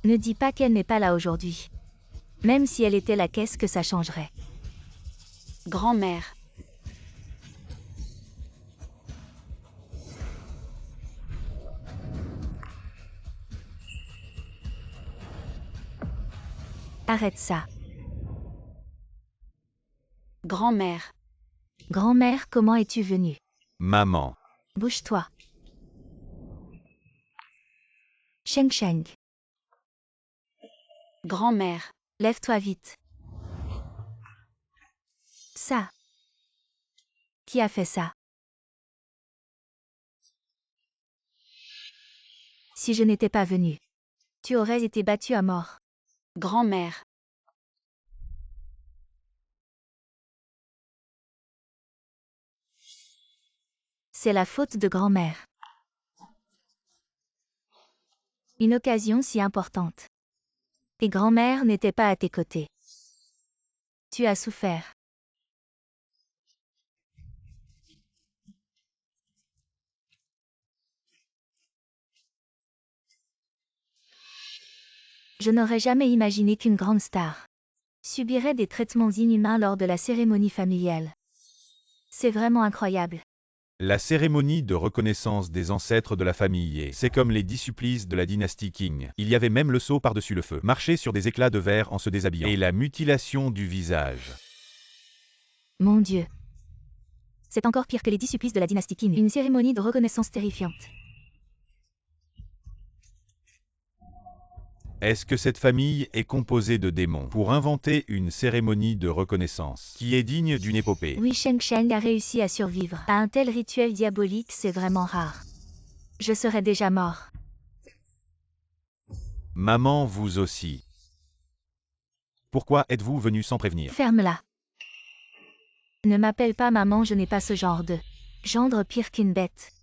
Ne dis pas qu'elle n'est pas là aujourd'hui. Même si elle était là, qu'est-ce que ça changerait? Grand-mère. Arrête ça. Grand-mère. Grand-mère, comment es-tu venue? Maman. Bouge-toi. Sheng Sheng. Grand-mère. Lève-toi vite. Ça. Qui a fait ça? Si je n'étais pas venue, tu aurais été battu à mort. Grand-mère. C'est la faute de grand-mère. Une occasion si importante. Et grand-mère n'était pas à tes côtés. Tu as souffert. Je n'aurais jamais imaginé qu'une grande star subirait des traitements inhumains lors de la cérémonie familiale. C'est vraiment incroyable. La cérémonie de reconnaissance des ancêtres de la famille, c'est comme les 10 supplices de la dynastie Qing. Il y avait même le saut par-dessus le feu, marcher sur des éclats de verre en se déshabillant, et la mutilation du visage. Mon Dieu. C'est encore pire que les 10 supplices de la dynastie Qin. Une cérémonie de reconnaissance terrifiante. Est-ce que cette famille est composée de démons pour inventer une cérémonie de reconnaissance qui est digne d'une épopée? Oui, Sheng Sheng a réussi à survivre à un tel rituel diabolique, c'est vraiment rare. Je serais déjà mort. Maman, vous aussi. Pourquoi êtes-vous venu sans prévenir? Ferme-la. Ne m'appelle pas maman, je n'ai pas ce genre de gendre pire qu'une bête.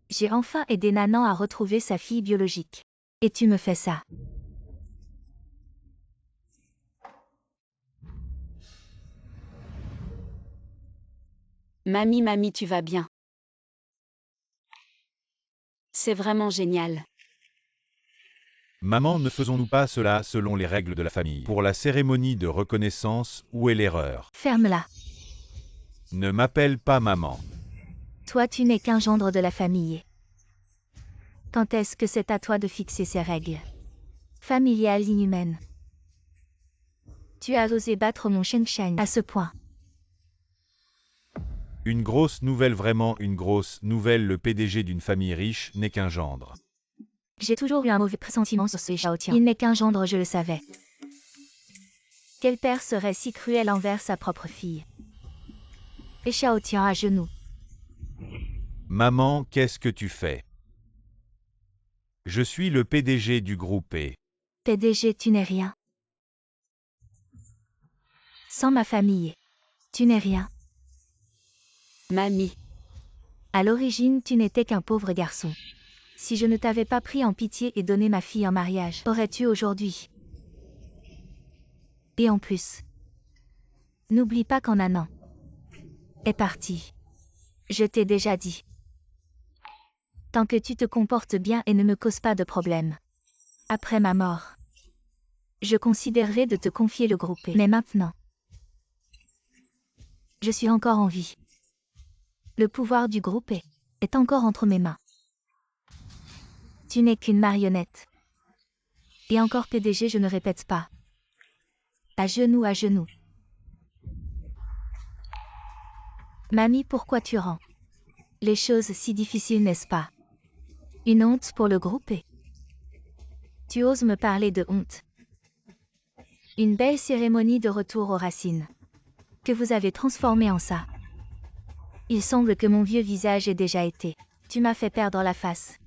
J'ai enfin aidé Nanan à retrouver sa fille biologique. Et tu me fais ça. Mamie, tu vas bien. C'est vraiment génial. Maman, ne faisons-nous pas cela selon les règles de la famille? Pour la cérémonie de reconnaissance, où est l'erreur? Ferme-la. Ne m'appelle pas maman. Toi, tu n'es qu'un gendre de la famille. Quand est-ce que c'est à toi de fixer ces règles? Familiale inhumaine. Tu as osé battre mon Sheng Sheng à ce point. Une grosse nouvelle, vraiment une grosse nouvelle, le PDG d'une famille riche n'est qu'un gendre. J'ai toujours eu un mauvais pressentiment sur ce Xiaotian. Il n'est qu'un gendre, je le savais. Quel père serait si cruel envers sa propre fille? Et Xiaotian à genoux. Maman, qu'est-ce que tu fais? Je suis le PDG du groupe E. PDG, tu n'es rien. Sans ma famille, tu n'es rien. Mamie. À l'origine, tu n'étais qu'un pauvre garçon. Si je ne t'avais pas pris en pitié et donné ma fille en mariage, aurais-tu aujourd'hui? Et en plus, n'oublie pas qu'en un an est parti. Je t'ai déjà dit. Tant que tu te comportes bien et ne me causes pas de problème. Après ma mort, je considérerai de te confier le groupe. Mais maintenant, je suis encore en vie. Le pouvoir du groupe est encore entre mes mains. Tu n'es qu'une marionnette. Et encore PDG, je ne répète pas. À genoux, à genoux. Mamie, pourquoi tu rends les choses si difficiles, n'est-ce pas? Une honte pour le groupe. Tu oses me parler de honte? Une belle cérémonie de retour aux racines. Que vous avez transformé en ça. Il semble que mon vieux visage ait déjà été. Tu m'as fait perdre la face.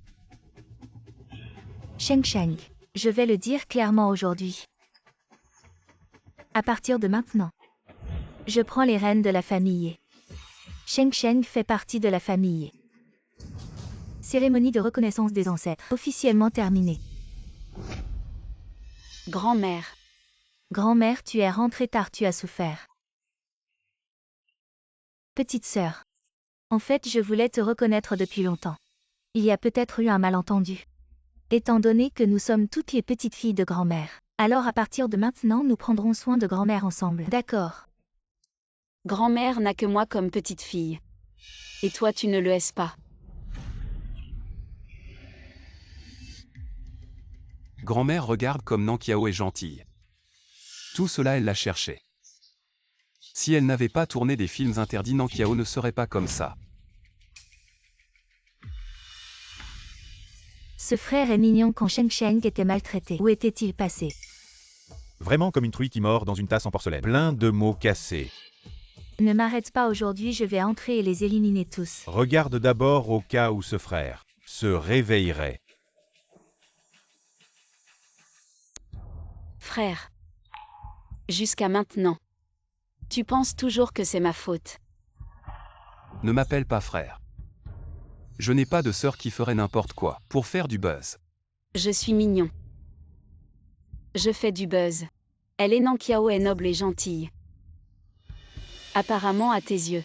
Sheng Sheng, je vais le dire clairement aujourd'hui. À partir de maintenant, je prends les rênes de la famille. Sheng Sheng fait partie de la famille. Cérémonie de reconnaissance des ancêtres officiellement terminée. Grand-mère. Grand-mère, tu es rentrée tard, tu as souffert. Petite sœur. En fait, je voulais te reconnaître depuis longtemps. Il y a peut-être eu un malentendu. Étant donné que nous sommes toutes les petites filles de grand-mère. Alors à partir de maintenant, nous prendrons soin de grand-mère ensemble. D'accord. Grand-mère n'a que moi comme petite fille. Et toi tu ne le es pas. Grand-mère regarde comme Nankiao est gentille. Tout cela elle l'a cherché. Si elle n'avait pas tourné des films interdits, Nankiao ne serait pas comme ça. Ce frère est mignon quand Sheng Sheng était maltraité. Où était-il passé? Vraiment comme une truie qui mord dans une tasse en porcelaine. Plein de mots cassés. Ne m'arrête pas aujourd'hui, je vais entrer et les éliminer tous. Regarde d'abord au cas où ce frère se réveillerait. Frère. Jusqu'à maintenant. Tu penses toujours que c'est ma faute. Ne m'appelle pas frère. Je n'ai pas de sœur qui ferait n'importe quoi pour faire du buzz. Je suis mignon. Je fais du buzz. Elle est Nankiao est noble et gentille. Apparemment à tes yeux.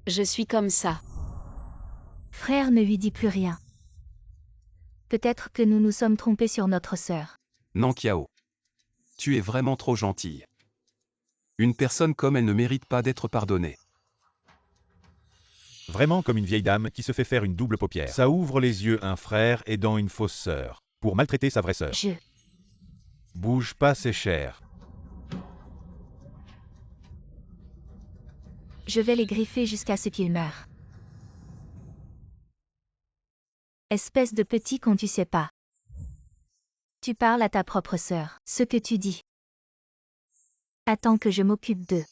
Je suis comme ça. Frère, ne lui dis plus rien. Peut-être que nous nous sommes trompés sur notre sœur. Nankiao. Tu es vraiment trop gentille. Une personne comme elle ne mérite pas d'être pardonnée. Vraiment comme une vieille dame qui se fait faire une double paupière. Ça ouvre les yeux un frère aidant une fausse sœur pour maltraiter sa vraie sœur. Bouge pas, c'est cher. Je vais les griffer jusqu'à ce qu'ils meurent. Espèce de petit con, tu sais pas. Tu parles à ta propre sœur. Ce que tu dis. Attends que je m'occupe d'eux.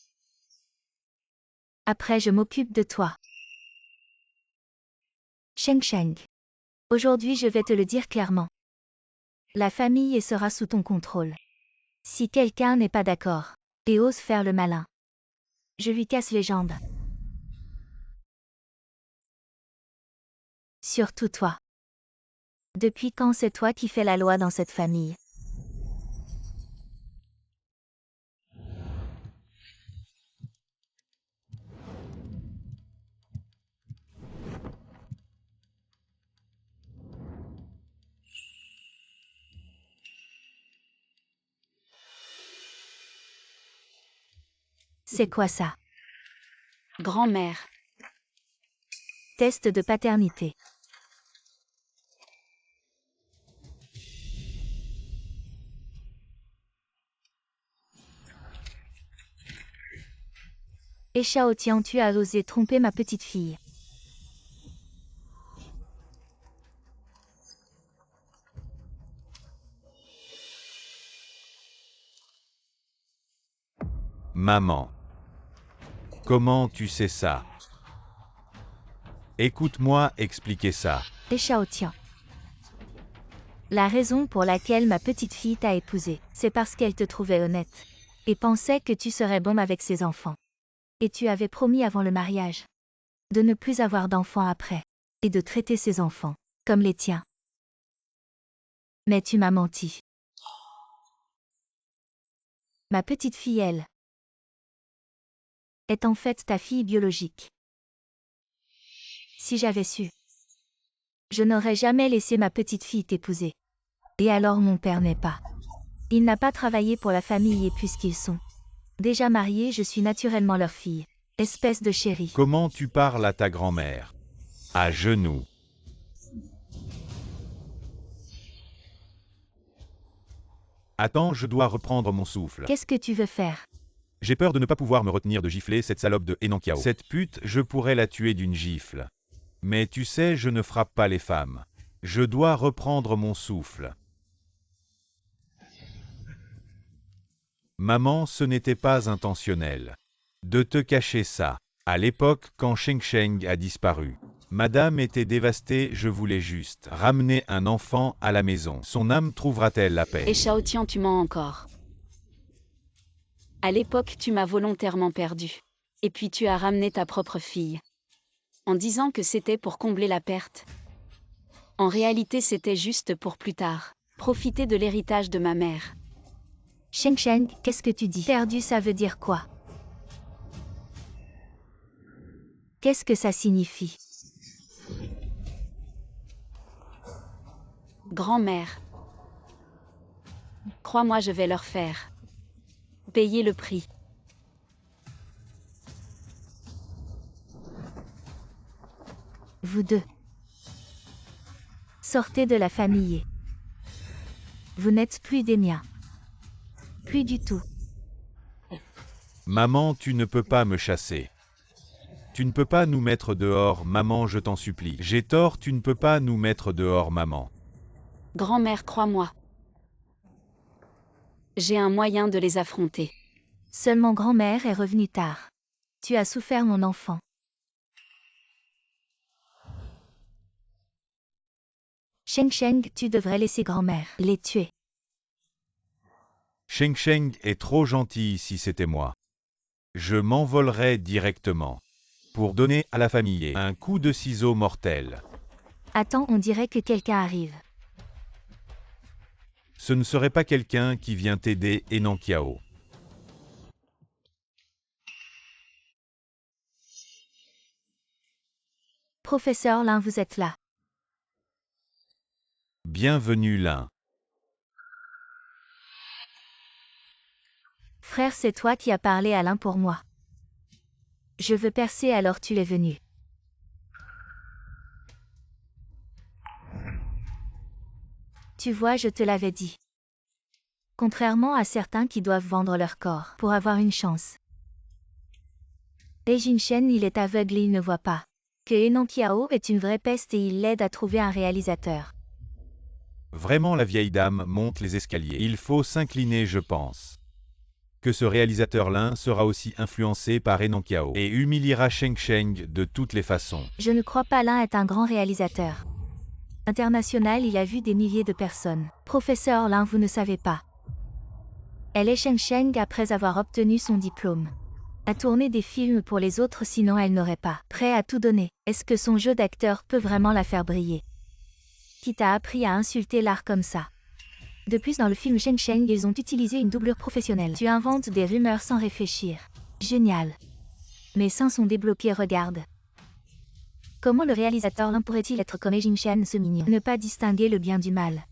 Après je m'occupe de toi. Sheng Sheng. Aujourd'hui je vais te le dire clairement. La famille sera sous ton contrôle. Si quelqu'un n'est pas d'accord et ose faire le malin, je lui casse les jambes. Surtout toi. Depuis quand c'est toi qui fais la loi dans cette famille? C'est quoi ça? Grand-mère. Test de paternité. Et Shao Tian, tu as osé tromper ma petite fille. Maman. Comment tu sais ça? Écoute-moi expliquer ça. Et Shao Tian. La raison pour laquelle ma petite fille t'a épousé, c'est parce qu'elle te trouvait honnête. Et pensait que tu serais bon avec ses enfants. Et tu avais promis avant le mariage de ne plus avoir d'enfants après. Et de traiter ses enfants comme les tiens. Mais tu m'as menti. Ma petite fille, elle, est en fait ta fille biologique. Si j'avais su, je n'aurais jamais laissé ma petite fille t'épouser. Et alors mon père n'est pas. Il n'a pas travaillé pour la famille et puisqu'ils sont déjà mariés, je suis naturellement leur fille. Espèce de chérie. Comment tu parles à ta grand-mère? À genoux. Attends, je dois reprendre mon souffle. Qu'est-ce que tu veux faire? J'ai peur de ne pas pouvoir me retenir de gifler cette salope de Enankiao. Cette pute, je pourrais la tuer d'une gifle. Mais tu sais, je ne frappe pas les femmes. Je dois reprendre mon souffle. Maman, ce n'était pas intentionnel de te cacher ça. À l'époque, quand Sheng Sheng a disparu, Madame était dévastée, je voulais juste ramener un enfant à la maison. Son âme trouvera-t-elle la paix? Et Shao Tian, tu mens encore. À l'époque, tu m'as volontairement perdu. Et puis tu as ramené ta propre fille. En disant que c'était pour combler la perte. En réalité, c'était juste pour plus tard. Profiter de l'héritage de ma mère. Sheng Sheng, qu'est-ce que tu dis? Perdu, ça veut dire quoi? Qu'est-ce que ça signifie? Grand-mère. Crois-moi, je vais leur faire payer le prix. Vous deux. Sortez de la famille. Vous n'êtes plus des miens. Plus du tout. Maman, tu ne peux pas me chasser. Tu ne peux pas nous mettre dehors, maman, je t'en supplie. J'ai tort, tu ne peux pas nous mettre dehors, maman. Grand-mère, crois-moi. J'ai un moyen de les affronter. Seulement grand-mère est revenue tard. Tu as souffert, mon enfant. Sheng Sheng, tu devrais laisser grand-mère les tuer. Sheng Sheng est trop gentil si c'était moi. Je m'envolerais directement pour donner à la famille un coup de ciseau mortel. Attends, on dirait que quelqu'un arrive. Ce ne serait pas quelqu'un qui vient t'aider, Enankiao. Professeur Lin, vous êtes là. Bienvenue Lin. Frère, c'est toi qui as parlé à Lin pour moi. Je veux percer, alors tu es venu. Tu vois, je te l'avais dit. Contrairement à certains qui doivent vendre leur corps pour avoir une chance. Lei Jinshen, il est aveugle et il ne voit pas que Enankiao est une vraie peste et il l'aide à trouver un réalisateur. Vraiment, la vieille dame monte les escaliers. Il faut s'incliner, je pense. Que ce réalisateur Lin sera aussi influencé par Enankiao et humiliera Sheng Sheng de toutes les façons. Je ne crois pas Lin est un grand réalisateur. International, il a vu des milliers de personnes. Professeur Lin, vous ne savez pas. Elle est Sheng Sheng après avoir obtenu son diplôme. A tourné des films pour les autres, sinon elle n'aurait pas prêt à tout donner. Est-ce que son jeu d'acteur peut vraiment la faire briller? Qui t'a appris à insulter l'art comme ça? De plus, dans le film Sheng Sheng, ils ont utilisé une doublure professionnelle. Tu inventes des rumeurs sans réfléchir. Génial. Mes seins sont débloqués, regarde. Comment le réalisateur Lin pourrait-il être comme Lei Jinshen, ce mignon? Ne pas distinguer le bien du mal.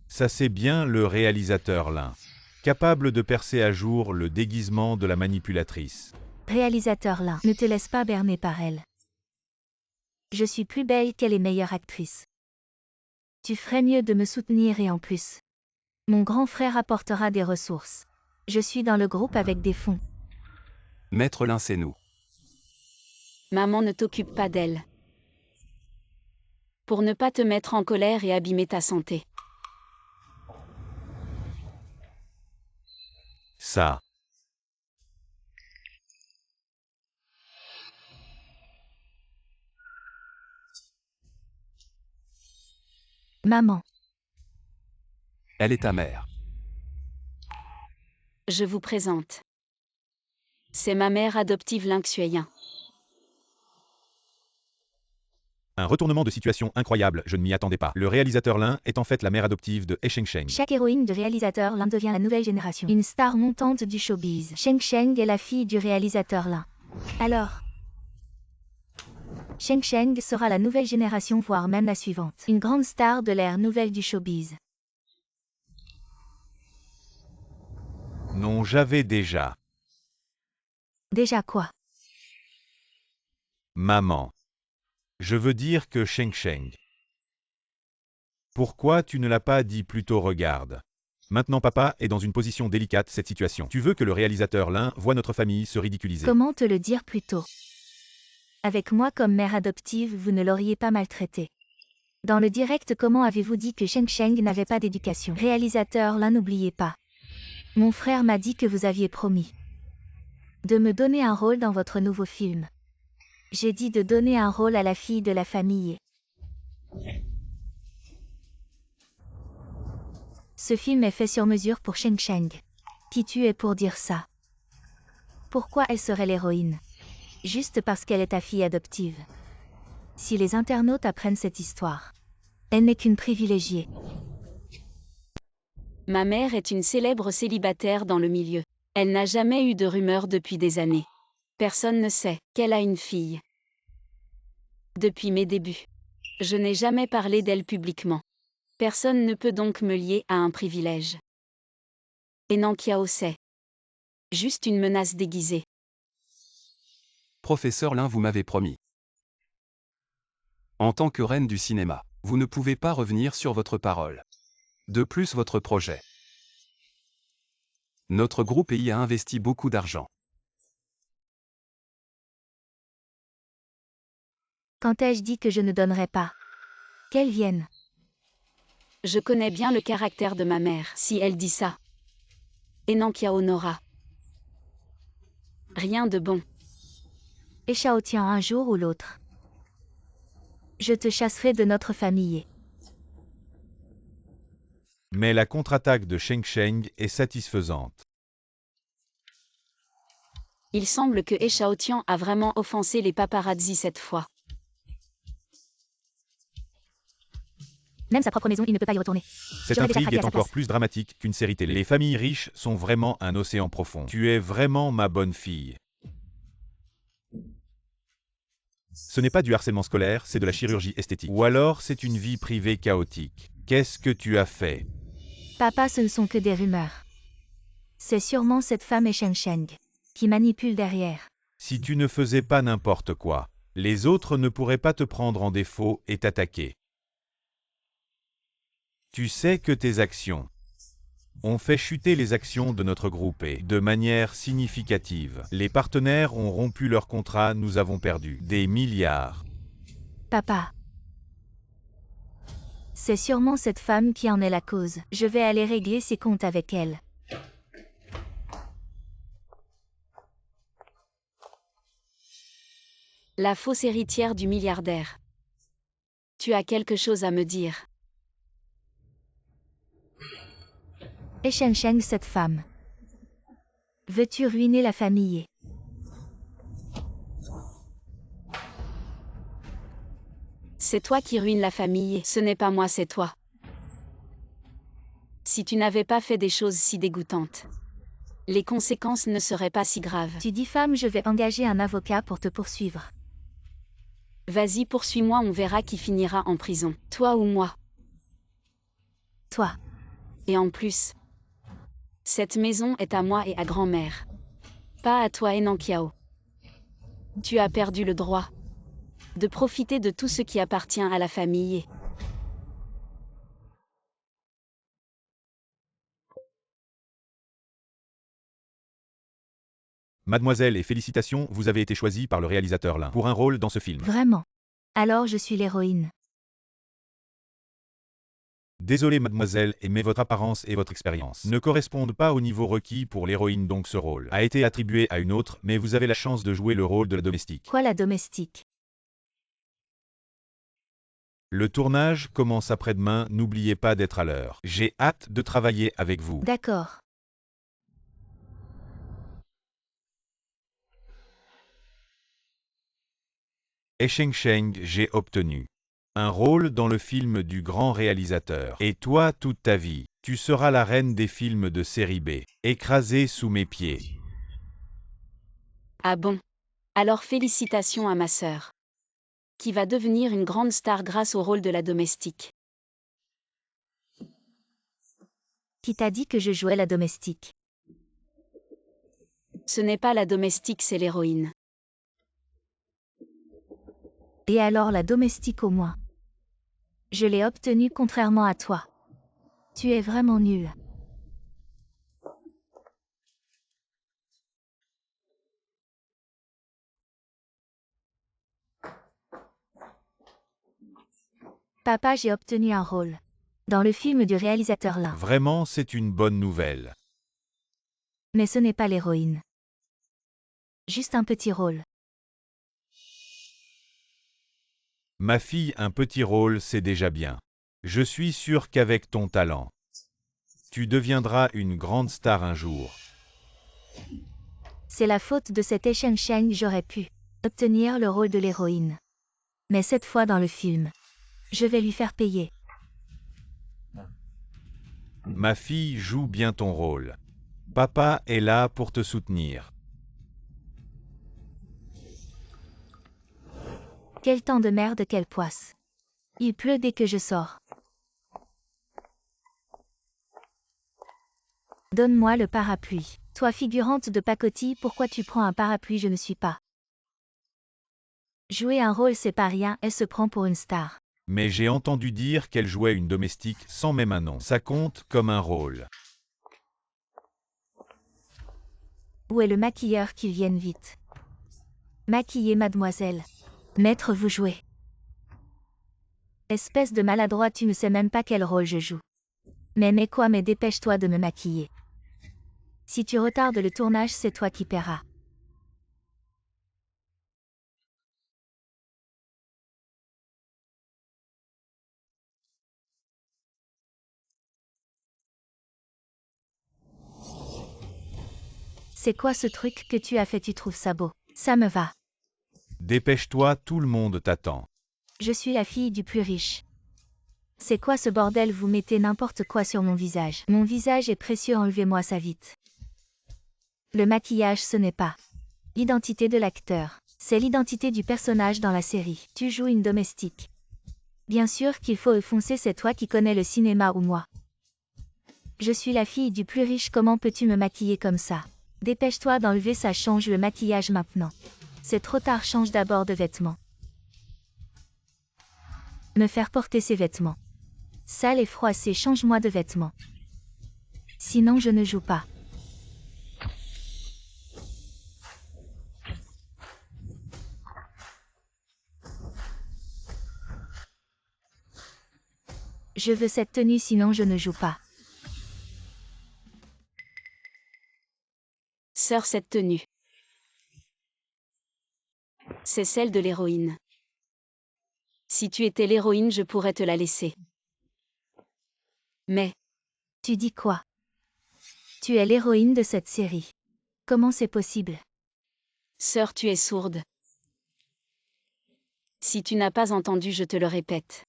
Ça c'est bien le réalisateur Lin. Capable de percer à jour le déguisement de la manipulatrice. Réalisateur Lin, ne te laisse pas berner par elle. Je suis plus belle qu'elle est meilleure actrice. Tu ferais mieux de me soutenir et en plus. Mon grand frère apportera des ressources. Je suis dans le groupe avec des fonds. Maître Lin, c'est nous. Maman ne t'occupe pas d'elle. Pour ne pas te mettre en colère et abîmer ta santé. Ça. Maman. Elle est ta mère. Je vous présente. C'est ma mère adoptive Ling Xueyin. Un retournement de situation incroyable, je ne m'y attendais pas. Le réalisateur Lin est en fait la mère adoptive de He Sheng. Chaque héroïne du réalisateur Lin devient la nouvelle génération. Une star montante du showbiz. Sheng est la fille du réalisateur Lin. Alors, Sheng sera la nouvelle génération, voire même la suivante. Une grande star de l'ère nouvelle du showbiz. Non, j'avais déjà. Déjà quoi? Maman. Je veux dire que Sheng. Pourquoi tu ne l'as pas dit plus tôt? Regarde. Maintenant papa est dans une position délicate, cette situation. Tu veux que le réalisateur Lin voit notre famille se ridiculiser. Comment te le dire plus tôt? Avec moi comme mère adoptive, vous ne l'auriez pas maltraité. Dans le direct, comment avez-vous dit que Sheng n'avait pas d'éducation? Réalisateur Lin, n'oubliez pas. Mon frère m'a dit que vous aviez promis de me donner un rôle dans votre nouveau film. J'ai dit de donner un rôle à la fille de la famille. Ce film est fait sur mesure pour Sheng. Qui tu es pour dire ça? Pourquoi elle serait l'héroïne? Juste parce qu'elle est ta fille adoptive. Si les internautes apprennent cette histoire, elle n'est qu'une privilégiée. Ma mère est une célèbre célibataire dans le milieu. Elle n'a jamais eu de rumeurs depuis des années. Personne ne sait qu'elle a une fille. Depuis mes débuts, je n'ai jamais parlé d'elle publiquement. Personne ne peut donc me lier à un privilège. Et Nankiao sait. Juste une menace déguisée. Professeur Lin, vous m'avez promis. En tant que reine du cinéma, vous ne pouvez pas revenir sur votre parole. De plus, votre projet. Notre groupe y a investi beaucoup d'argent. Quand ai-je dit que je ne donnerais pas? Qu'elle vienne. Je connais bien le caractère de ma mère. Si elle dit ça, et Nankiao n'aura rien de bon. Et Shao Tian, un jour ou l'autre, je te chasserai de notre famille. Mais la contre-attaque de Sheng est satisfaisante. Il semble que He Shaotian a vraiment offensé les paparazzis cette fois. Même sa propre maison, il ne peut pas y retourner. Cette J'aurais déjà intrigue craqué à est sa encore place. plus dramatique qu'une série télé. Les familles riches sont vraiment un océan profond. Tu es vraiment ma bonne fille. Ce n'est pas du harcèlement scolaire, c'est de la chirurgie esthétique. Ou alors c'est une vie privée chaotique. Qu'est-ce que tu as fait? Papa, ce ne sont que des rumeurs. C'est sûrement cette femme et Sheng qui manipule derrière. Si tu ne faisais pas n'importe quoi, les autres ne pourraient pas te prendre en défaut et t'attaquer. Tu sais que tes actions ont fait chuter les actions de notre groupe et, de manière significative, les partenaires ont rompu leur contrat, nous avons perdu des milliards. Papa. C'est sûrement cette femme qui en est la cause. Je vais aller régler ses comptes avec elle. La fausse héritière du milliardaire. Tu as quelque chose à me dire. Et Sheng, cette femme. Veux-tu ruiner la famille? C'est toi qui ruines la famille, ce n'est pas moi, c'est toi. Si tu n'avais pas fait des choses si dégoûtantes, les conséquences ne seraient pas si graves. Tu diffames, je vais engager un avocat pour te poursuivre. Vas-y, poursuis-moi, on verra qui finira en prison, toi ou moi. Toi. Et en plus, cette maison est à moi et à grand-mère. Pas à toi et Nankiao. Tu as perdu le droit de profiter de tout ce qui appartient à la famille. Mademoiselle, et félicitations, vous avez été choisie par le réalisateur Lin pour un rôle dans ce film. Vraiment. Alors je suis l'héroïne. Désolé mademoiselle, mais votre apparence et votre expérience ne correspondent pas au niveau requis pour l'héroïne, donc ce rôle a été attribué à une autre, mais vous avez la chance de jouer le rôle de la domestique. Quoi, la domestique? Le tournage commence après-demain, n'oubliez pas d'être à l'heure. J'ai hâte de travailler avec vous. D'accord. Sheng Sheng, j'ai obtenu un rôle dans le film du grand réalisateur. Et toi, toute ta vie, tu seras la reine des films de série B, écrasée sous mes pieds. Ah bon? Alors félicitations à ma sœur, qui va devenir une grande star grâce au rôle de la domestique. Qui t'a dit que je jouais la domestique? Ce n'est pas la domestique, c'est l'héroïne. Et alors la domestique au moins? Je l'ai obtenue contrairement à toi. Tu es vraiment nul. Papa, j'ai obtenu un rôle. Dans le film du réalisateur Lin. Vraiment, c'est une bonne nouvelle. Mais ce n'est pas l'héroïne. Juste un petit rôle. Ma fille, un petit rôle, c'est déjà bien. Je suis sûr qu'avec ton talent, tu deviendras une grande star un jour. C'est la faute de cet Sheng Sheng, j'aurais pu obtenir le rôle de l'héroïne. Mais cette fois dans le film, je vais lui faire payer. Ma fille, joue bien ton rôle. Papa est là pour te soutenir. Quel temps de merde, quelle poisse. Il pleut dès que je sors. Donne-moi le parapluie. Toi, figurante de pacotille, pourquoi tu prends un parapluie? Je ne suis pas. Jouer un rôle, c'est pas rien, elle se prend pour une star. Mais j'ai entendu dire qu'elle jouait une domestique sans même un nom. Ça compte comme un rôle. Où est le maquilleur, qu'il vienne vite? Maquillez, mademoiselle. Maître, vous jouez. Espèce de maladroit, tu ne sais même pas quel rôle je joue. Mais quoi, mais dépêche-toi de me maquiller. Si tu retardes le tournage, c'est toi qui paieras. C'est quoi ce truc que tu as fait? Tu trouves ça beau? Ça me va. Dépêche-toi, tout le monde t'attend. Je suis la fille du plus riche. C'est quoi ce bordel? Vous mettez n'importe quoi sur mon visage. Mon visage est précieux, enlevez-moi ça vite. Le maquillage, ce n'est pas l'identité de l'acteur. C'est l'identité du personnage dans la série. Tu joues une domestique. Bien sûr qu'il faut foncer, c'est toi qui connais le cinéma ou moi. Je suis la fille du plus riche, comment peux-tu me maquiller comme ça? Dépêche-toi d'enlever ça, change le maquillage maintenant. C'est trop tard, change d'abord de vêtements. Me faire porter ces vêtements. Sale et froissé, change-moi de vêtements. Sinon je ne joue pas. Je veux cette tenue, sinon je ne joue pas. Sœur, cette tenue, c'est celle de l'héroïne. Si tu étais l'héroïne, je pourrais te la laisser. Mais, Tu dis quoi? Tu es l'héroïne de cette série. Comment c'est possible? sœur, tu es sourde. Si tu n'as pas entendu, je te le répète.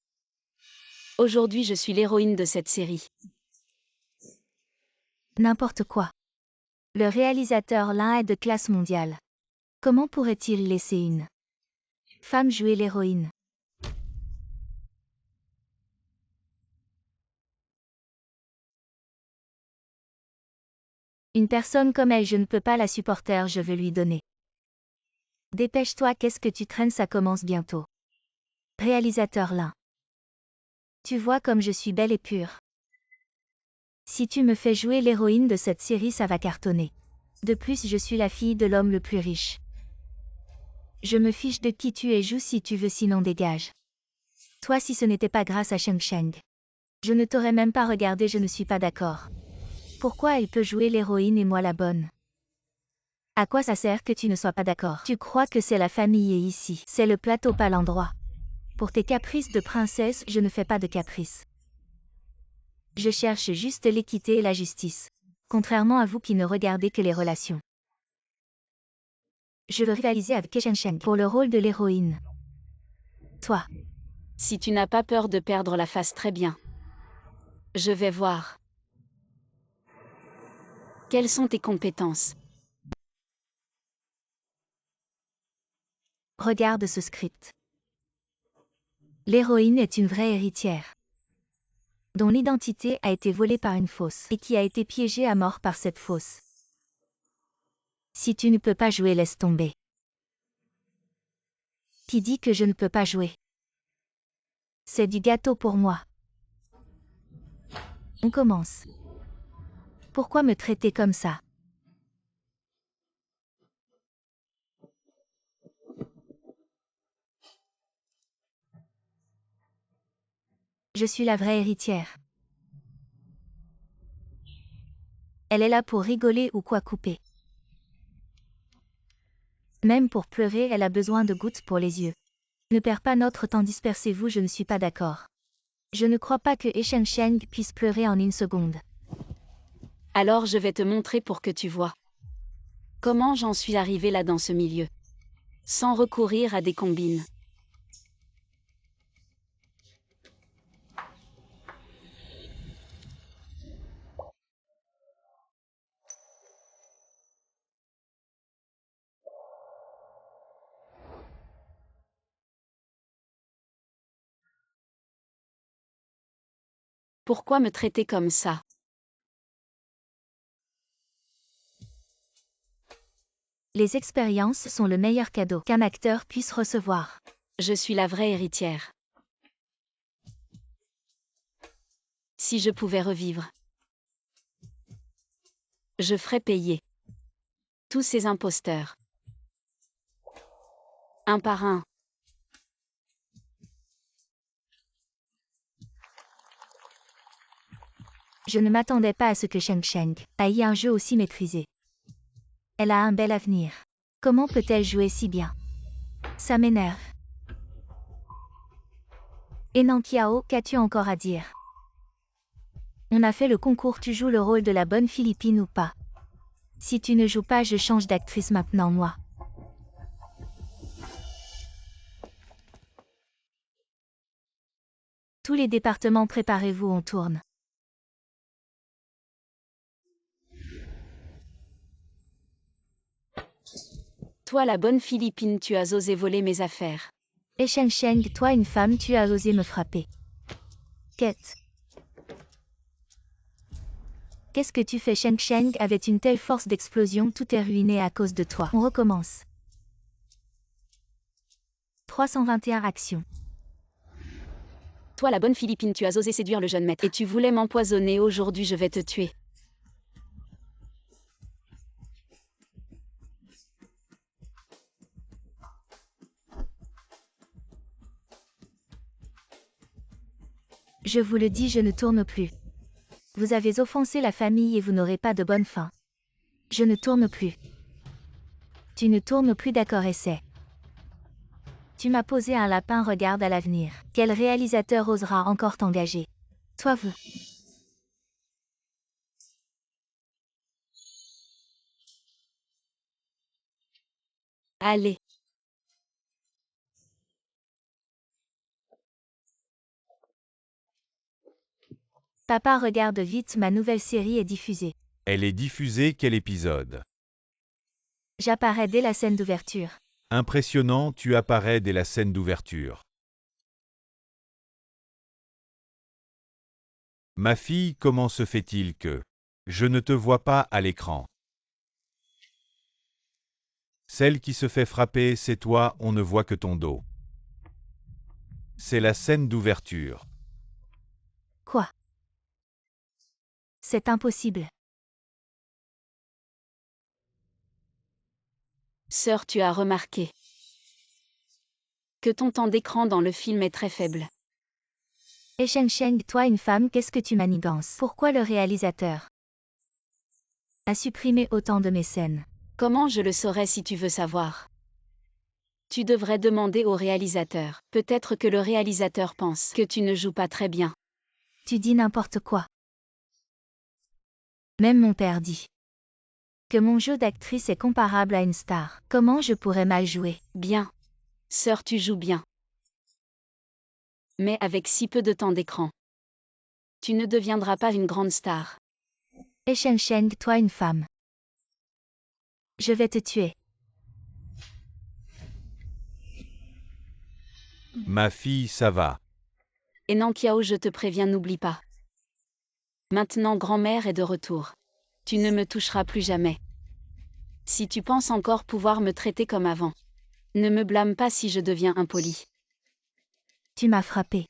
Aujourd'hui, je suis l'héroïne de cette série. N'importe quoi. Le réalisateur Lin est de classe mondiale. Comment pourrait-il laisser une femme jouer l'héroïne? Une personne comme elle, je ne peux pas la supporter, je veux lui donner. Dépêche-toi, qu'est-ce que tu traînes, ça commence bientôt. Réalisateur Lin. Tu vois comme je suis belle et pure. Si tu me fais jouer l'héroïne de cette série, ça va cartonner. De plus, je suis la fille de l'homme le plus riche. Je me fiche de qui tu es, joue si tu veux, sinon dégage. Toi, si ce n'était pas grâce à Sheng Sheng. Je ne t'aurais même pas regardé, je ne suis pas d'accord. Pourquoi elle peut jouer l'héroïne et moi la bonne? À quoi ça sert que tu ne sois pas d'accord? Tu crois que c'est la famille et ici, c'est le plateau, pas l'endroit. Pour tes caprices de princesse, je ne fais pas de caprices. Je cherche juste l'équité et la justice. Contrairement à vous qui ne regardez que les relations. Je veux rivaliser avec Shen Sheng pour le rôle de l'héroïne. Toi. Si tu n'as pas peur de perdre la face, très bien. Je vais voir. Quelles sont tes compétences? Regarde ce script. L'héroïne est une vraie héritière, dont l'identité a été volée par une fausse et qui a été piégée à mort par cette fausse. Si tu ne peux pas jouer, laisse tomber. Qui dit que je ne peux pas jouer? C'est du gâteau pour moi. On commence. Pourquoi me traiter comme ça? Je suis la vraie héritière. Elle est là pour rigoler ou quoi couper. Même pour pleurer, elle a besoin de gouttes pour les yeux. Ne perds pas notre temps, dispersez-vous, je ne suis pas d'accord. Je ne crois pas que Sheng Sheng puisse pleurer en une seconde. Alors je vais te montrer pour que tu vois. Comment j'en suis arrivée là dans ce milieu. Sans recourir à des combines. Pourquoi me traiter comme ça? Les expériences sont le meilleur cadeau qu'un acteur puisse recevoir. Je suis la vraie héritière. Si je pouvais revivre, je ferais payer tous ces imposteurs. Un par un. Je ne m'attendais pas à ce que Sheng Sheng ait un jeu aussi maîtrisé. Elle a un bel avenir. Comment peut-elle jouer si bien? Ça m'énerve. Et Nankiao, qu'as-tu encore à dire? On a fait le concours, tu joues le rôle de la bonne Philippine ou pas? Si tu ne joues pas, je change d'actrice maintenant, moi. Tous les départements, préparez-vous, on tourne. Toi la bonne Philippine, tu as osé voler mes affaires. Et Sheng Sheng, toi une femme, tu as osé me frapper. Quête. Qu'est-ce que tu fais? Sheng Sheng avait une telle force d'explosion, tout est ruiné à cause de toi. On recommence. 321 actions. Toi la bonne Philippine, tu as osé séduire le jeune maître. Et tu voulais m'empoisonner, aujourd'hui je vais te tuer. Je vous le dis, je ne tourne plus. Vous avez offensé la famille et vous n'aurez pas de bonne fin. Je ne tourne plus. Tu ne tournes plus, d'accord, essaie. Tu m'as posé un lapin, regarde à l'avenir. Quel réalisateur osera encore t'engager? Toi, vous. Allez. Papa, regarde vite, ma nouvelle série est diffusée. Elle est diffusée, quel épisode? J'apparais dès la scène d'ouverture. Impressionnant, tu apparais dès la scène d'ouverture. Ma fille, comment se fait-il que je ne te vois pas à l'écran? Celle qui se fait frapper, c'est toi, on ne voit que ton dos. C'est la scène d'ouverture. Quoi? C'est impossible. Sœur, tu as remarqué que ton temps d'écran dans le film est très faible. Et Sheng Sheng, toi une femme, qu'est-ce que tu manigances? Pourquoi le réalisateur a supprimé autant de mes scènes? Comment je le saurais si tu veux savoir? Tu devrais demander au réalisateur. Peut-être que le réalisateur pense que tu ne joues pas très bien. Tu dis n'importe quoi. Même mon père dit que mon jeu d'actrice est comparable à une star. Comment je pourrais mal jouer? Bien. Sœur, tu joues bien. Mais avec si peu de temps d'écran, tu ne deviendras pas une grande star. Et Sheng Sheng, toi une femme. Je vais te tuer. Ma fille, ça va. Et Nankiao, je te préviens, n'oublie pas. Maintenant, grand-mère est de retour. Tu ne me toucheras plus jamais. Si tu penses encore pouvoir me traiter comme avant, ne me blâme pas si je deviens impoli. Tu m'as frappé.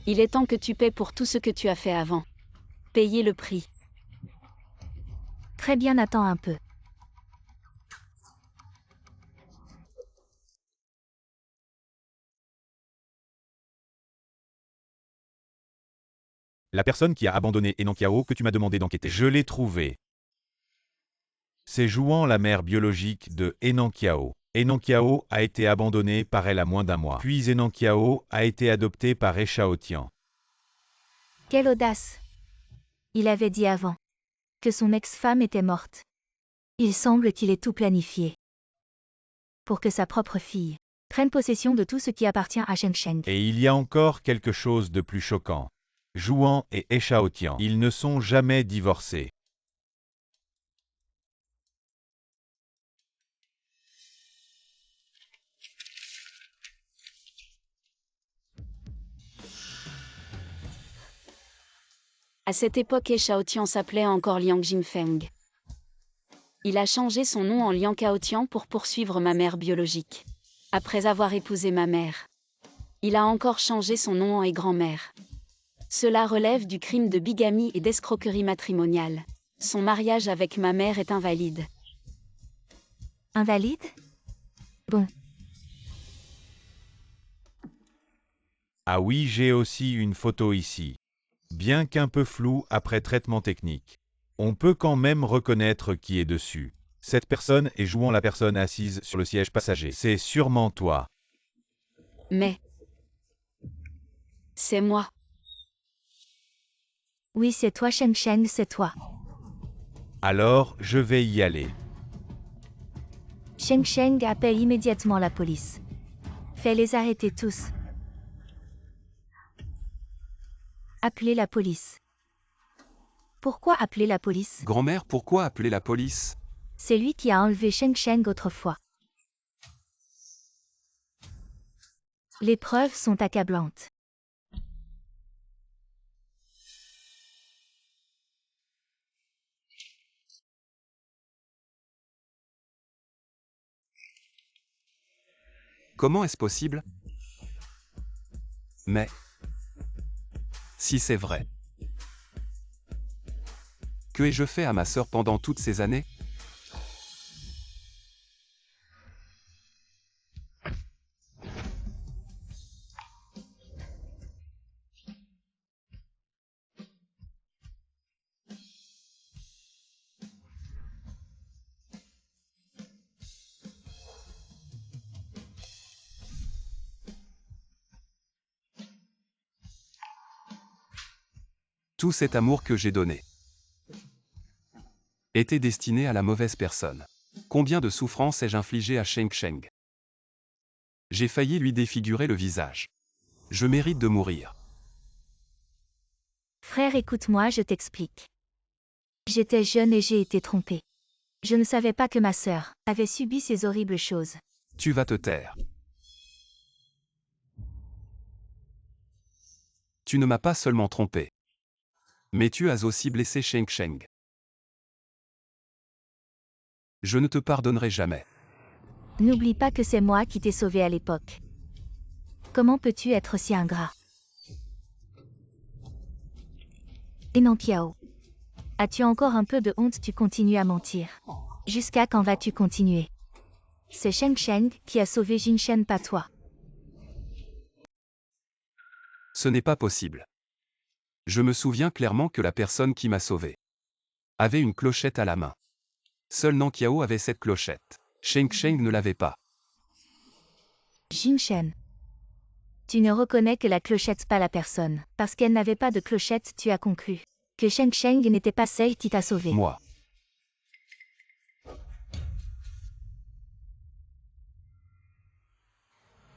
Il est temps que tu paies pour tout ce que tu as fait avant. Payer le prix. Très bien, attends un peu. La personne qui a abandonné Enankiao que tu m'as demandé d'enquêter. Je l'ai trouvé. C'est Jouan, la mère biologique de Enankiao. Enankiao a été abandonné par elle à moins d'un mois. Puis Enankiao a été adopté par Echaotian. Quelle audace! Il avait dit avant que son ex-femme était morte. Il semble qu'il ait tout planifié pour que sa propre fille prenne possession de tout ce qui appartient à Sheng Sheng. Et il y a encore quelque chose de plus choquant. Jouan et Echaotian, ils ne sont jamais divorcés. À cette époque, Echaotian s'appelait encore Liang Jingfeng. Il a changé son nom en Liang Kaotian pour poursuivre ma mère biologique. Après avoir épousé ma mère, il a encore changé son nom en grand-mère. Cela relève du crime de bigamie et d'escroquerie matrimoniale. Son mariage avec ma mère est invalide. Invalide? Bon. Ah oui, j'ai aussi une photo ici. Bien qu'un peu floue après traitement technique. On peut quand même reconnaître qui est dessus. Cette personne est Jouan, la personne assise sur le siège passager. C'est sûrement toi. Mais c'est moi. Oui, c'est toi Sheng Sheng, c'est toi. Alors, je vais y aller. Sheng Sheng, appelle immédiatement la police. Fais-les arrêter tous. Appelez la police. Pourquoi appeler la police? Grand-mère, pourquoi appeler la police? C'est lui qui a enlevé Sheng Sheng autrefois. Les preuves sont accablantes. Comment est-ce possible? Mais si c'est vrai, que ai-je fait à ma sœur pendant toutes ces années? Tout cet amour que j'ai donné était destiné à la mauvaise personne. Combien de souffrances ai-je infligé à Sheng Sheng? J'ai failli lui défigurer le visage. Je mérite de mourir. Frère, écoute-moi, je t'explique. J'étais jeune et j'ai été trompée. Je ne savais pas que ma sœur avait subi ces horribles choses. Tu vas te taire. Tu ne m'as pas seulement trompé, mais tu as aussi blessé Sheng Sheng. Je ne te pardonnerai jamais. N'oublie pas que c'est moi qui t'ai sauvé à l'époque. Comment peux-tu être si ingrat? Enankiao. As-tu encore un peu de honte? Tu continues à mentir. Jusqu'à quand vas-tu continuer? C'est Sheng Sheng qui a sauvé Jing Shen, pas toi. Ce n'est pas possible. Je me souviens clairement que la personne qui m'a sauvé avait une clochette à la main. Seul Nankiao avait cette clochette. Sheng Sheng ne l'avait pas. Jing Shen. Tu ne reconnais que la clochette, pas la personne. Parce qu'elle n'avait pas de clochette, tu as conclu que Sheng Sheng n'était pas celle qui t'a sauvé. Moi.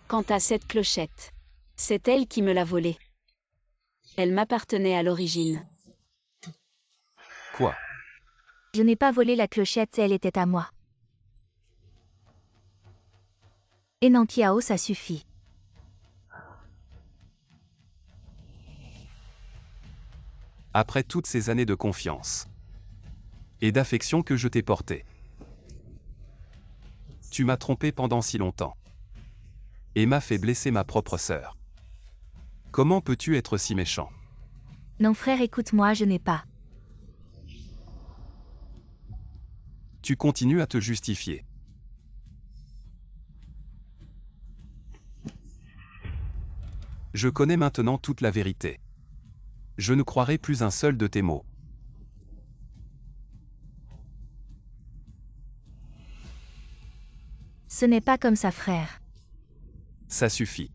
Quant à cette clochette, c'est elle qui me l'a volée. Elle m'appartenait à l'origine. Quoi? Je n'ai pas volé la clochette, elle était à moi. Et Nankiao, ça suffit. Après toutes ces années de confiance et d'affection que je t'ai portée, tu m'as trompé pendant si longtemps et m'as fait blesser ma propre sœur. Comment peux-tu être si méchant? Non frère, écoute-moi, je n'ai pas. Tu continues à te justifier. Je connais maintenant toute la vérité. Je ne croirai plus un seul de tes mots. Ce n'est pas comme ça frère. Ça suffit.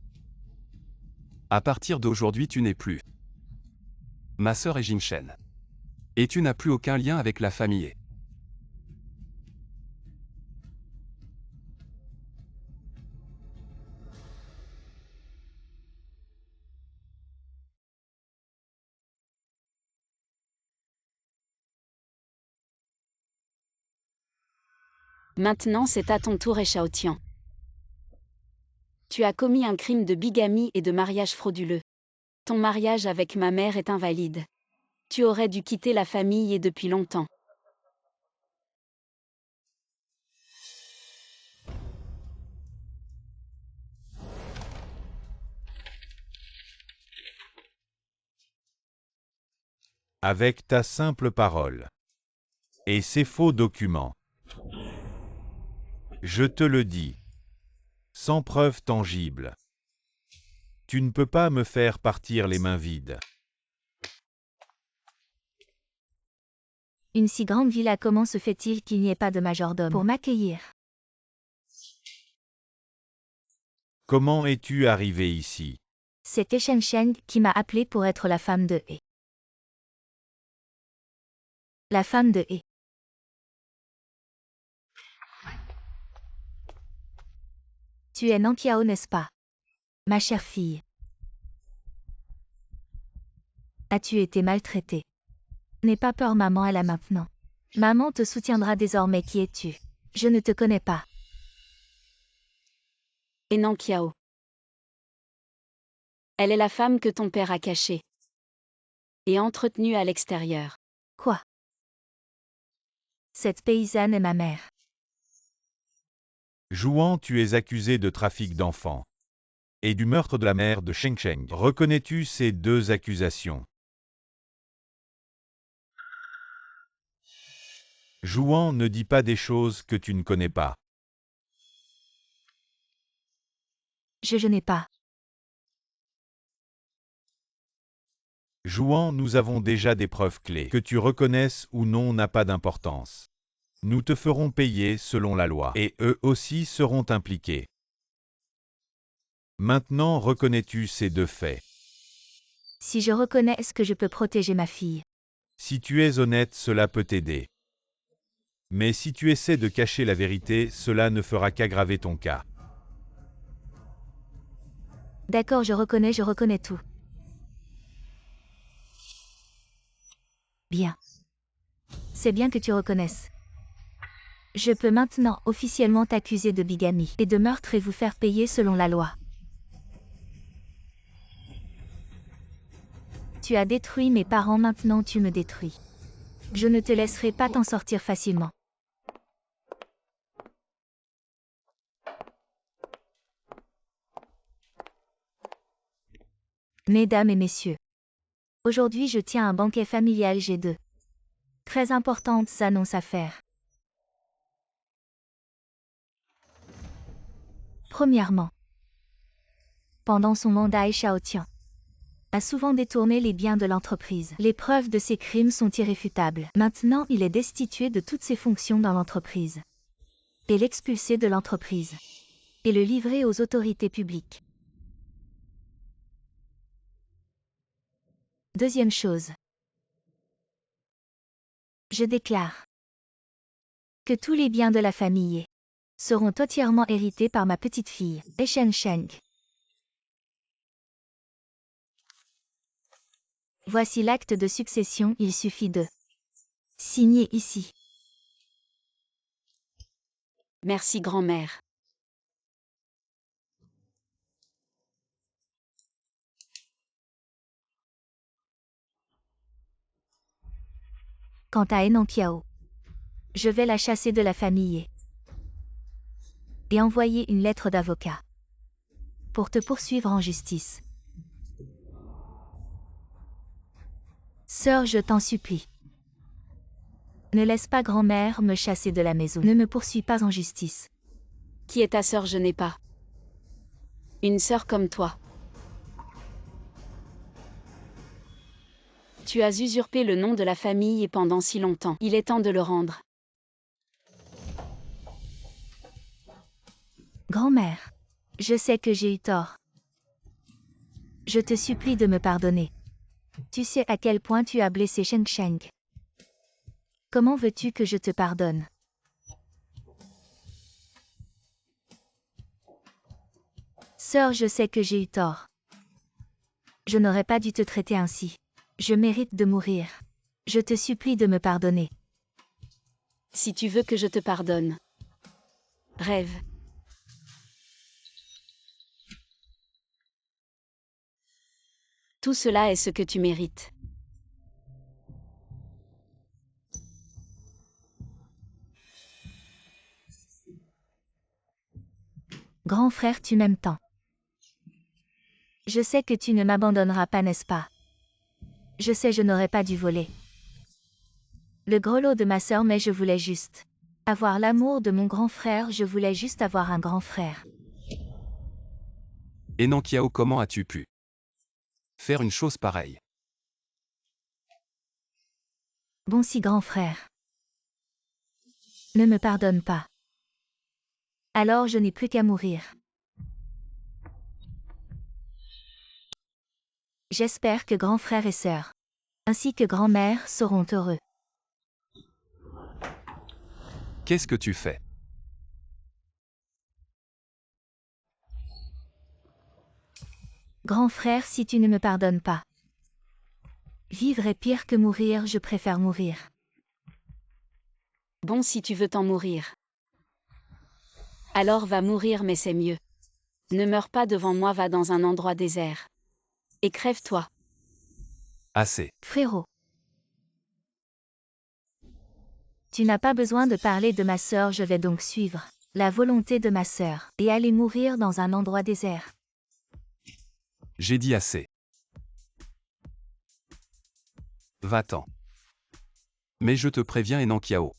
À partir d'aujourd'hui, tu n'es plus ma sœur et Jing Shen. Et tu n'as plus aucun lien avec la famille. Maintenant c'est à ton tour, Xiaotian. Tu as commis un crime de bigamie et de mariage frauduleux. Ton mariage avec ma mère est invalide. Tu aurais dû quitter la famille et depuis longtemps. Avec ta simple parole et ces faux documents. Je te le dis, sans preuve tangible. Tu ne peux pas me faire partir les mains vides. Une si grande villa, comment se fait-il qu'il n'y ait pas de majordome pour m'accueillir? Comment es-tu arrivé ici? C'était Sheng Sheng qui m'a appelé pour être la femme de He. La femme de He. Tu es Nankiao, n'est-ce pas? Ma chère fille. As-tu été maltraitée? N'aie pas peur, maman est là maintenant. Maman te soutiendra désormais. Qui es-tu? Je ne te connais pas. Et Nankiao. Elle est la femme que ton père a cachée et entretenue à l'extérieur. Quoi? Cette paysanne est ma mère. Jouan, tu es accusé de trafic d'enfants et du meurtre de la mère de Sheng Sheng. Reconnais-tu ces deux accusations? Jouan, ne dis pas des choses que tu ne connais pas. Je n'ai pas. Jouan, nous avons déjà des preuves clés. Que tu reconnaisses ou non n'a pas d'importance. Nous te ferons payer selon la loi, et eux aussi seront impliqués. Maintenant, reconnais-tu ces deux faits? Si je reconnais, est-ce que je peux protéger ma fille? Si tu es honnête, cela peut t'aider. Mais si tu essaies de cacher la vérité, cela ne fera qu'aggraver ton cas. D'accord, je reconnais tout. Bien. C'est bien que tu reconnaisses. Je peux maintenant officiellement t'accuser de bigamie et de meurtre et vous faire payer selon la loi. Tu as détruit mes parents, maintenant tu me détruis. Je ne te laisserai pas t'en sortir facilement. Mesdames et messieurs, aujourd'hui je tiens un banquet familial G2. Très importante s'annonce à faire. Premièrement, pendant son mandat, Xiaotian a souvent détourné les biens de l'entreprise. Les preuves de ses crimes sont irréfutables. Maintenant, il est destitué de toutes ses fonctions dans l'entreprise. Et l'expulser de l'entreprise. Et le livrer aux autorités publiques. Deuxième chose. Je déclare que tous les biens de la famille seront entièrement hérités par ma petite fille, Shengsheng. Voici l'acte de succession, il suffit de signer ici. Merci grand-mère. Quant à Enanqiao, je vais la chasser de la famille et envoyer une lettre d'avocat pour te poursuivre en justice. Sœur, je t'en supplie. Ne laisse pas grand-mère me chasser de la maison. Ne me poursuis pas en justice. Qui est ta sœur? Je n'ai pas une sœur comme toi. Tu as usurpé le nom de la famille et pendant si longtemps. Il est temps de le rendre. Grand-mère, je sais que j'ai eu tort. Je te supplie de me pardonner. Tu sais à quel point tu as blessé Shengsheng. Comment veux-tu que je te pardonne? Sœur, je sais que j'ai eu tort. Je n'aurais pas dû te traiter ainsi. Je mérite de mourir. Je te supplie de me pardonner. Si tu veux que je te pardonne. Rêve. Tout cela est ce que tu mérites. Grand frère, tu m'aimes tant. Je sais que tu ne m'abandonneras pas, n'est-ce pas? Je sais, je n'aurais pas dû voler le grelot de ma sœur, mais je voulais juste avoir l'amour de mon grand frère, je voulais juste avoir un grand frère. Enanqiao, comment as-tu pu faire une chose pareille? Bon, si grand frère ne me pardonne pas, alors je n'ai plus qu'à mourir. J'espère que grand frère et sœur, ainsi que grand-mère, seront heureux. Qu'est-ce que tu fais? Grand frère, si tu ne me pardonnes pas, vivre est pire que mourir, je préfère mourir. Bon, si tu veux t'en mourir. Alors va mourir, mais c'est mieux. Ne meurs pas devant moi, va dans un endroit désert. Et crève-toi. Assez. Frérot, tu n'as pas besoin de parler de ma sœur, je vais donc suivre la volonté de ma sœur et aller mourir dans un endroit désert. J'ai dit assez. Va-t'en. Mais je te préviens, Enanqiao.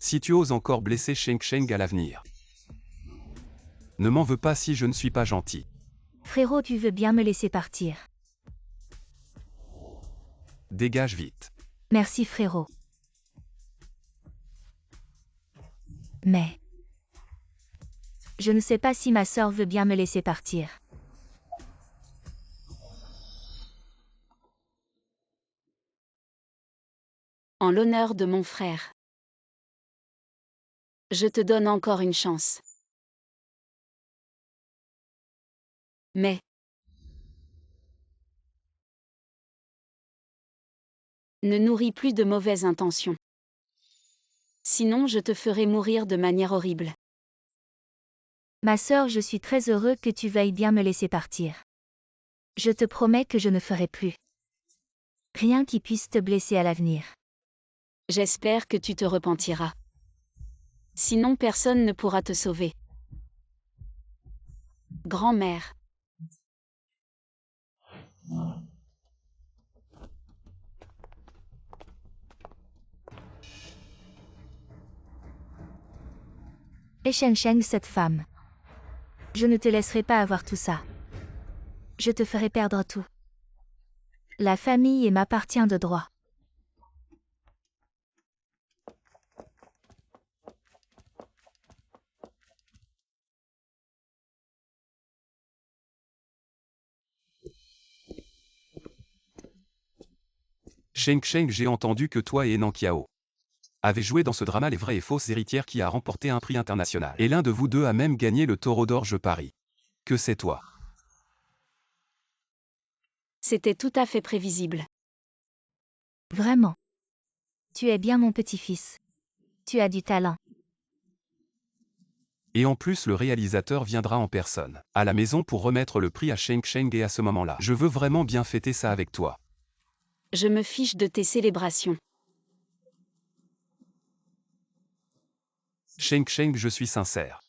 Si tu oses encore blesser Shengsheng à l'avenir, ne m'en veux pas si je ne suis pas gentil. Frérot, tu veux bien me laisser partir? Dégage vite. Merci frérot. Mais je ne sais pas si ma sœur veut bien me laisser partir. En l'honneur de mon frère. Je te donne encore une chance. Mais ne nourris plus de mauvaises intentions. Sinon je te ferai mourir de manière horrible. Ma sœur, je suis très heureux que tu veuilles bien me laisser partir. Je te promets que je ne ferai plus rien qui puisse te blesser à l'avenir. J'espère que tu te repentiras. Sinon personne ne pourra te sauver. Grand-mère. Et Shengsheng, cette femme Je ne te laisserai pas avoir tout ça. Je te ferai perdre tout. La famille m'appartient de droit. Sheng Sheng, j'ai entendu que toi et Nan Qiao avez joué dans ce drama Les vraies et fausses héritières qui a remporté un prix international. Et l'un de vous deux a même gagné le Taureau d'or, je parie. Que c'est toi. C'était tout à fait prévisible. Vraiment. Tu es bien mon petit-fils. Tu as du talent. Et en plus le réalisateur viendra en personne, à la maison pour remettre le prix à Sheng Sheng et à ce moment-là, je veux vraiment bien fêter ça avec toi. Je me fiche de tes célébrations. Sheng Sheng, je suis sincère.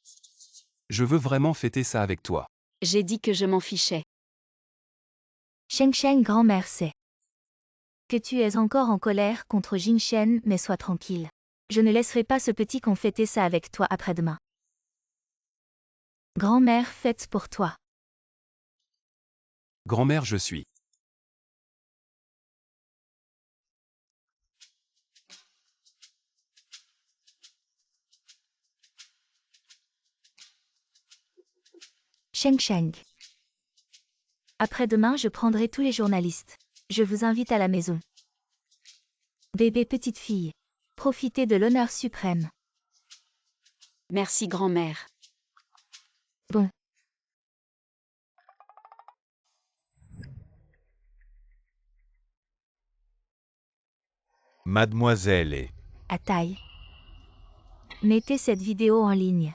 Je veux vraiment fêter ça avec toi. J'ai dit que je m'en fichais. Sheng Sheng, grand-mère sait que tu es encore en colère contre Jin Shen, mais sois tranquille. Je ne laisserai pas ce petit con fêter ça avec toi après-demain. Grand-mère fête pour toi. Grand-mère, je suis. Sheng Sheng. Après-demain, je prendrai tous les journalistes. Je vous invite à la maison. Bébé petite fille. Profitez de l'honneur suprême. Merci grand-mère. Bon. Mademoiselle et... À taille. Mettez cette vidéo en ligne.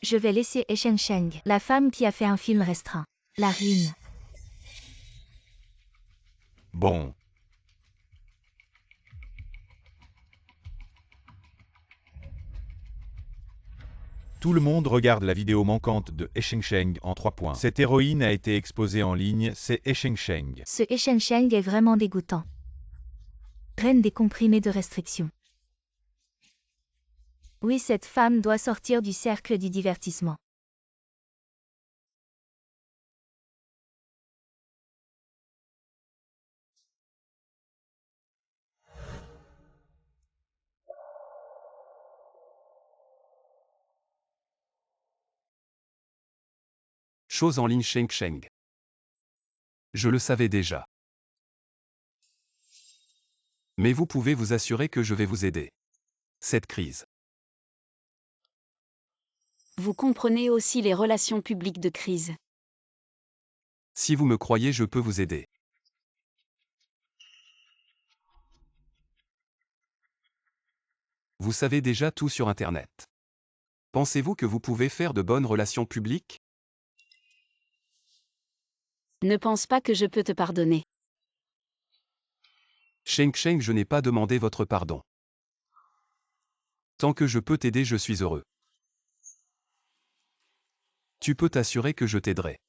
Je vais laisser Sheng Sheng, la femme qui a fait un film restreint. La ruine. Bon. Tout le monde regarde la vidéo manquante de Sheng Sheng en 3 points. Cette héroïne a été exposée en ligne, c'est Sheng Sheng. Ce Sheng Sheng est vraiment dégoûtant. Reine des comprimés de restriction. Oui, cette femme doit sortir du cercle du divertissement. Chose en ligne Sheng Sheng. Je le savais déjà. Mais vous pouvez vous assurer que je vais vous aider. Cette crise. Vous comprenez aussi les relations publiques de crise. Si vous me croyez, je peux vous aider. Vous savez déjà tout sur Internet. Pensez-vous que vous pouvez faire de bonnes relations publiques? Ne pense pas que je peux te pardonner. Sheng Sheng, je n'ai pas demandé votre pardon. Tant que je peux t'aider, je suis heureux. Tu peux t'assurer que je t'aiderai.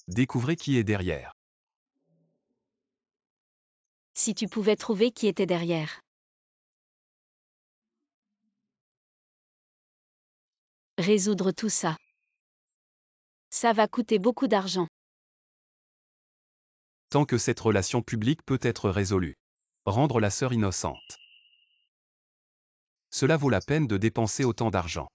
Découvrez qui est derrière. Si tu pouvais trouver qui était derrière. Résoudre tout ça. Ça va coûter beaucoup d'argent. Tant que cette relation publique peut être résolue. Rendre la sœur innocente. Cela vaut la peine de dépenser autant d'argent.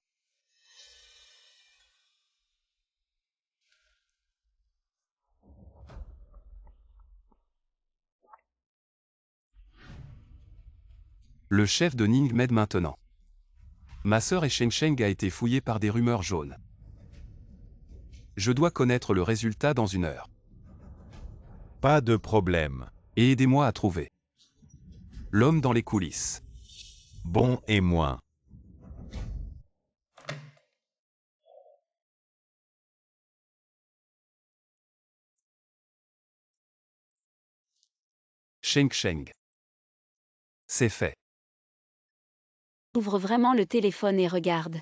Le chef de Ning m'aide maintenant. Ma sœur et Sheng Sheng a été fouillée par des rumeurs jaunes. Je dois connaître le résultat dans 1 heure. Pas de problème. Et aidez-moi à trouver l'homme dans les coulisses. Bon et moins. Sheng Sheng. C'est fait. Ouvre vraiment le téléphone et regarde.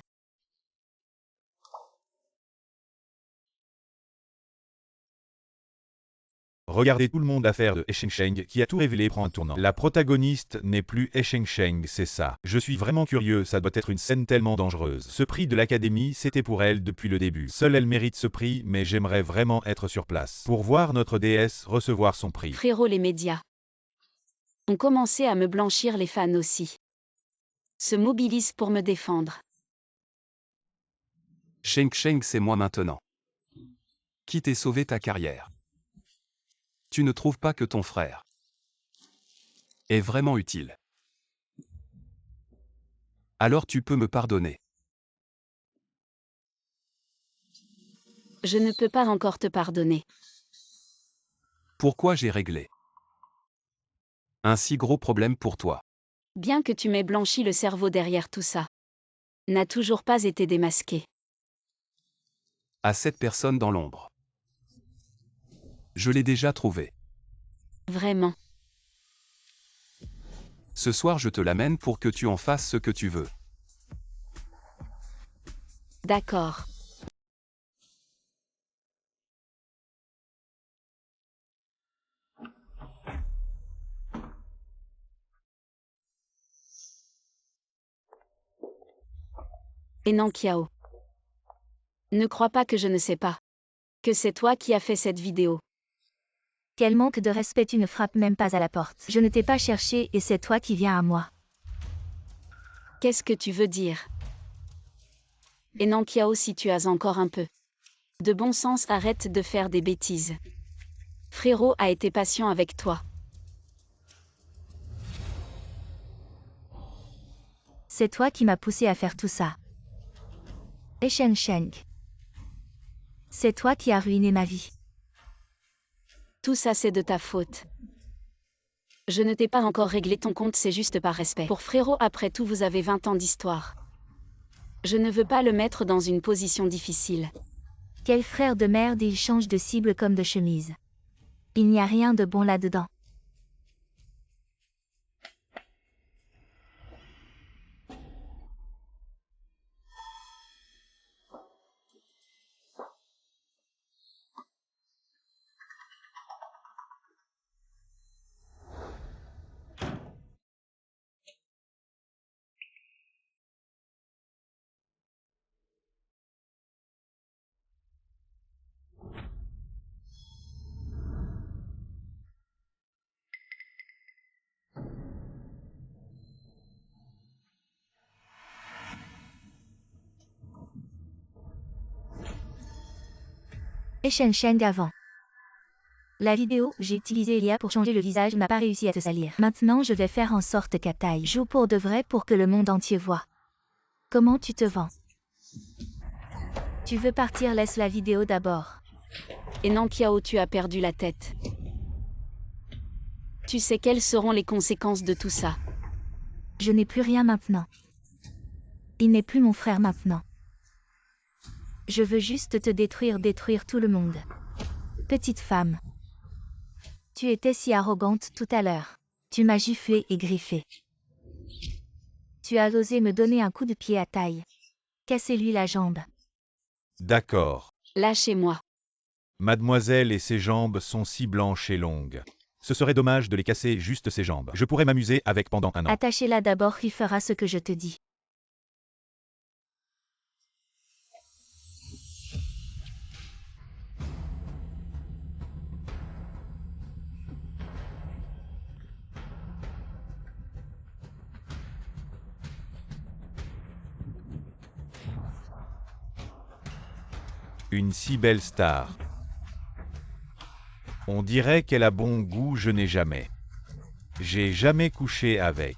Regardez tout le monde, l'affaire de Sheng qui a tout révélé prend un tournant. La protagoniste n'est plus Sheng, c'est ça. Je suis vraiment curieux, ça doit être une scène tellement dangereuse. Ce prix de l'Académie, c'était pour elle depuis le début. Seule elle mérite ce prix, mais j'aimerais vraiment être sur place pour voir notre déesse recevoir son prix. Frérot, les médias ont commencé à me blanchir, les fans aussi se mobilisent pour me défendre. Sheng, c'est moi maintenant. Qui t'ai sauvé ta carrière? Tu ne trouves pas que ton frère est vraiment utile? Alors tu peux me pardonner. Je ne peux pas encore te pardonner. Pourquoi j'ai réglé un si gros problème pour toi? Bien que tu m'aies blanchi, le cerveau derrière tout ça n'a toujours pas été démasqué. À cette personne dans l'ombre. Je l'ai déjà trouvé. Vraiment. Ce soir je te l'amène pour que tu en fasses ce que tu veux. D'accord. Et non, Kiao. Ne crois pas que je ne sais pas que c'est toi qui as fait cette vidéo. Quel manque de respect, tu ne frappes même pas à la porte. Je ne t'ai pas cherché et c'est toi qui viens à moi. Qu'est-ce que tu veux dire? Et non, Kiao, si tu as encore un peu de bon sens, arrête de faire des bêtises. Frérot a été patient avec toi. C'est toi qui m'as poussé à faire tout ça. Et Sheng. C'est toi qui as ruiné ma vie. Tout ça c'est de ta faute. Je ne t'ai pas encore réglé ton compte, c'est juste par respect. Pour Frérot, après tout vous avez 20 ans d'histoire. Je ne veux pas le mettre dans une position difficile. Quel frère de merde, il change de cible comme de chemise. Il n'y a rien de bon là-dedans. Et Sheng avant. La vidéo, j'ai utilisé l'IA pour changer le visage, n'a pas réussi à te salir. Maintenant je vais faire en sorte qu'Atai joue pour de vrai pour que le monde entier voit. Comment tu te vends? Tu veux partir, laisse la vidéo d'abord. Et non, Kiao, tu as perdu la tête. Tu sais quelles seront les conséquences de tout ça. Je n'ai plus rien maintenant. Il n'est plus mon frère maintenant. Je veux juste te détruire tout le monde. Petite femme. Tu étais si arrogante tout à l'heure. Tu m'as giflé et griffé. Tu as osé me donner un coup de pied à taille. Cassez-lui la jambe. D'accord. Lâchez-moi. Mademoiselle et ses jambes sont si blanches et longues. Ce serait dommage de les casser, juste ses jambes. Je pourrais m'amuser avec pendant un an. Attachez-la d'abord, il fera ce que je te dis. Une si belle star. On dirait qu'elle a bon goût, je n'ai jamais. J'ai jamais couché avec.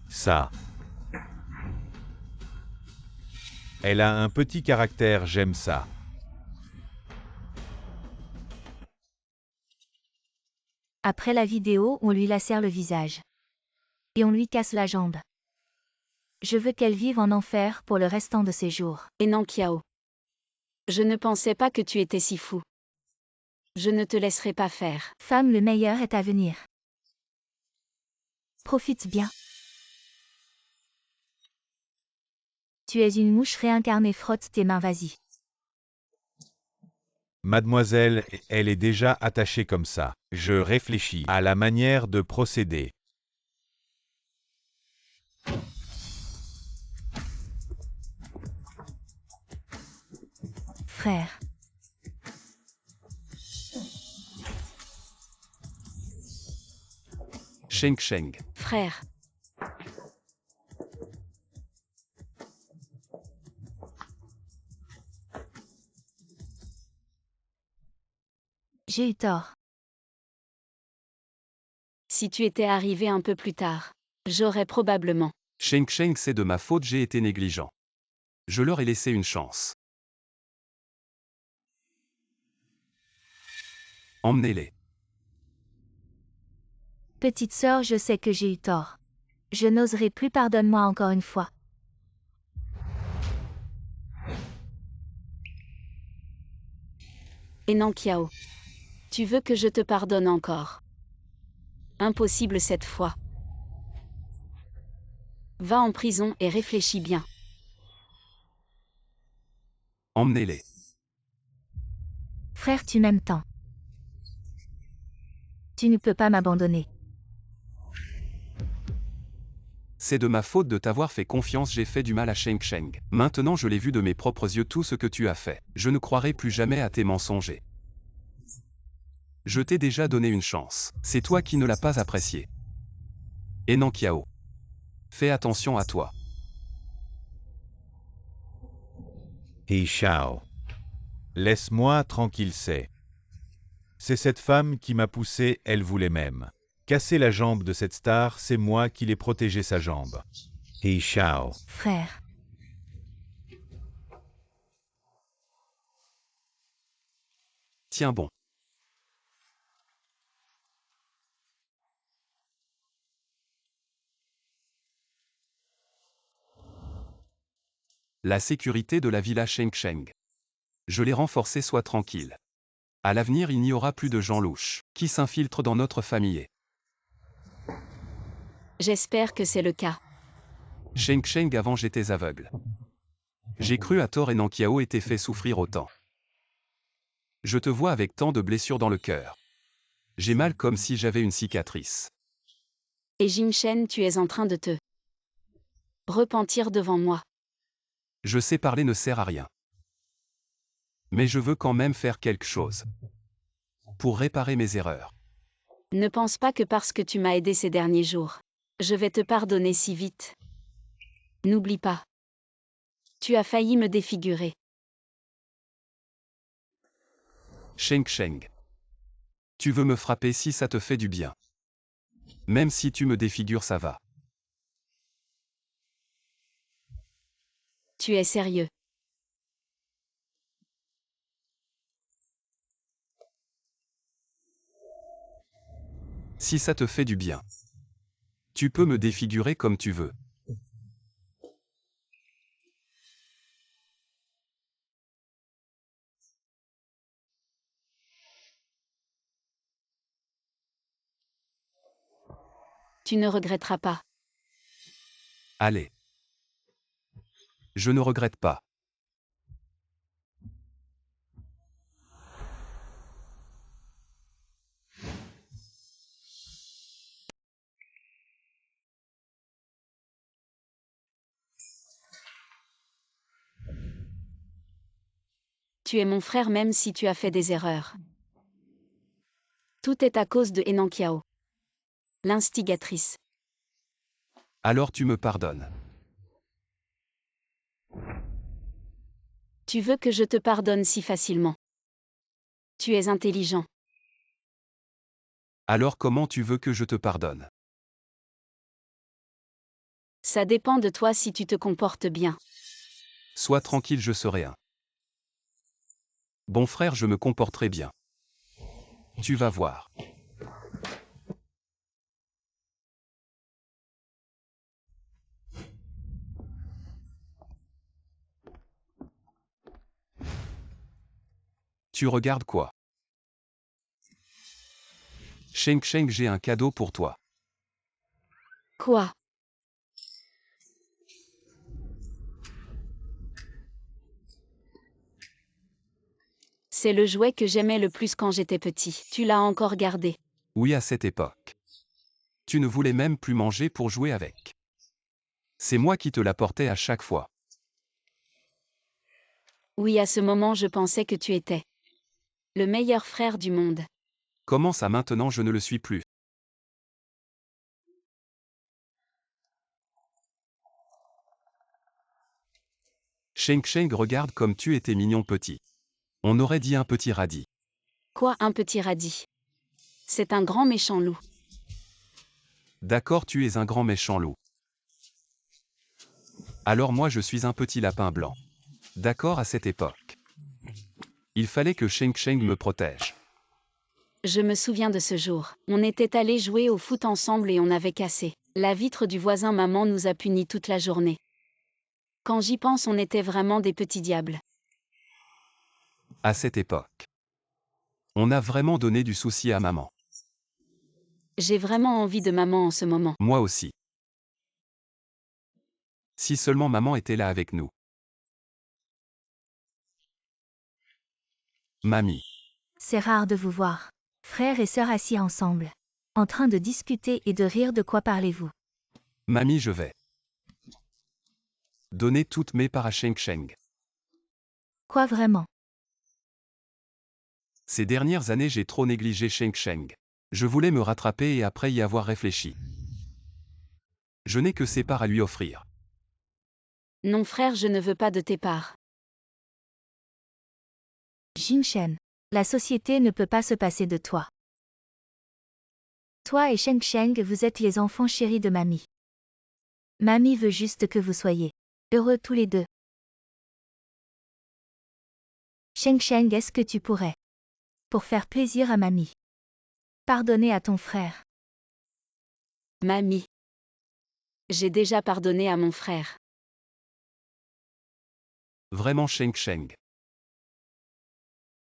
Ça. Elle a un petit caractère, j'aime ça. Après la vidéo, on lui lacère le visage. Et on lui casse la jambe. Je veux qu'elle vive en enfer pour le restant de ses jours. Et non, Kiao. Je ne pensais pas que tu étais si fou. Je ne te laisserai pas faire. Femme, le meilleur est à venir. Profite bien. Tu es une mouche réincarnée, frotte tes mains, vas-y. Mademoiselle, elle est déjà attachée comme ça. Je réfléchis à la manière de procéder. Frère. Sheng Sheng. Frère. J'ai eu tort. Si tu étais arrivé un peu plus tard, j'aurais probablement. Sheng Sheng, c'est de ma faute, j'ai été négligent. Je leur ai laissé une chance. Emmenez-les. Petite sœur, je sais que j'ai eu tort. Je n'oserai plus, pardonne-moi encore une fois. Enankiao. Tu veux que je te pardonne encore? Impossible cette fois. Va en prison et réfléchis bien. Emmenez-les. Frère, tu m'aimes tant. Tu ne peux pas m'abandonner. C'est de ma faute de t'avoir fait confiance, j'ai fait du mal à Sheng Sheng. Maintenant je l'ai vu de mes propres yeux tout ce que tu as fait. Je ne croirai plus jamais à tes mensonges. Je t'ai déjà donné une chance. C'est toi qui ne l'as pas apprécié. Enankiao. Fais attention à toi. He shall. Laisse-moi tranquille, c'est cette femme qui m'a poussé, elle voulait même. Casser la jambe de cette star, c'est moi qui l'ai protégé sa jambe. He shall. Frère. Tiens bon. La sécurité de la villa Sheng Sheng. Je l'ai renforcée, sois tranquille. À l'avenir, il n'y aura plus de gens louches qui s'infiltrent dans notre famille. J'espère que c'est le cas. Sheng Sheng, avant j'étais aveugle. J'ai cru à tort, Enankiao et t'ai fait souffrir autant. Je te vois avec tant de blessures dans le cœur. J'ai mal comme si j'avais une cicatrice. Et Jinshen, tu es en train de te repentir devant moi. Je sais parler ne sert à rien. Mais je veux quand même faire quelque chose. Pour réparer mes erreurs. Ne pense pas que parce que tu m'as aidé ces derniers jours, je vais te pardonner si vite. N'oublie pas. Tu as failli me défigurer. Sheng Sheng. Tu veux me frapper si ça te fait du bien. Même si tu me défigures, ça va. Tu es sérieux. Si ça te fait du bien. Tu peux me défigurer comme tu veux. Tu ne regretteras pas. Allez. Je ne regrette pas. Tu es mon frère même si tu as fait des erreurs. Tout est à cause de Enankiao. L'instigatrice. Alors tu me pardonnes. Tu veux que je te pardonne si facilement. Tu es intelligent. Alors comment tu veux que je te pardonne? Ça dépend de toi si tu te comportes bien. Sois tranquille, je serai un bon frère, je me comporterai bien. Tu vas voir. Tu regardes quoi? Sheng Sheng, j'ai un cadeau pour toi. Quoi? C'est le jouet que j'aimais le plus quand j'étais petit. Tu l'as encore gardé. Oui, à cette époque. Tu ne voulais même plus manger pour jouer avec. C'est moi qui te l'apportais à chaque fois. Oui, à ce moment je pensais que tu étais le meilleur frère du monde. Comment ça maintenant je ne le suis plus? Sheng Sheng, regarde comme tu étais mignon petit. On aurait dit un petit radis. Quoi, un petit radis? C'est un grand méchant loup. D'accord, tu es un grand méchant loup. Alors moi je suis un petit lapin blanc. D'accord, à cette époque. Il fallait que Sheng Sheng me protège. Je me souviens de ce jour. On était allés jouer au foot ensemble et on avait cassé la vitre du voisin. Maman nous a punis toute la journée. Quand j'y pense, on était vraiment des petits diables. À cette époque. On a vraiment donné du souci à maman. J'ai vraiment envie de maman en ce moment. Moi aussi. Si seulement maman était là avec nous. Mamie. C'est rare de vous voir. Frères et sœurs assis ensemble. En train de discuter et de rire. De quoi parlez-vous? Mamie, je vais donner toutes mes parts à Sheng Sheng. Quoi vraiment? Ces dernières années j'ai trop négligé Sheng Sheng. Je voulais me rattraper et après y avoir réfléchi. Je n'ai que ses parts à lui offrir. Non frère, je ne veux pas de tes parts. Jingshen. La société ne peut pas se passer de toi. Toi et Sheng Sheng, vous êtes les enfants chéris de mamie. Mamie veut juste que vous soyez heureux tous les deux. Sheng Sheng, est-ce que tu pourrais, pour faire plaisir à mamie, pardonner à ton frère? Mamie. J'ai déjà pardonné à mon frère. Vraiment Sheng Sheng.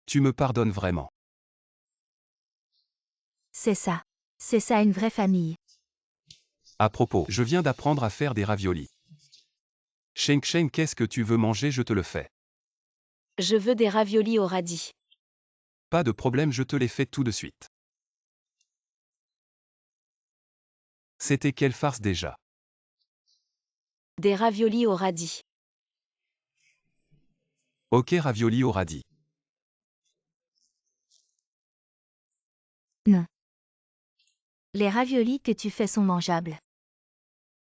Tu me pardonnes vraiment. C'est ça. C'est ça une vraie famille. À propos, je viens d'apprendre à faire des raviolis. Sheng Sheng, qu'est-ce que tu veux manger? Je te le fais. Je veux des raviolis au radis. Pas de problème, je te les fais tout de suite. C'était quelle farce déjà? Des raviolis au radis. Ok, raviolis au radis. Non. Les raviolis que tu fais sont mangeables.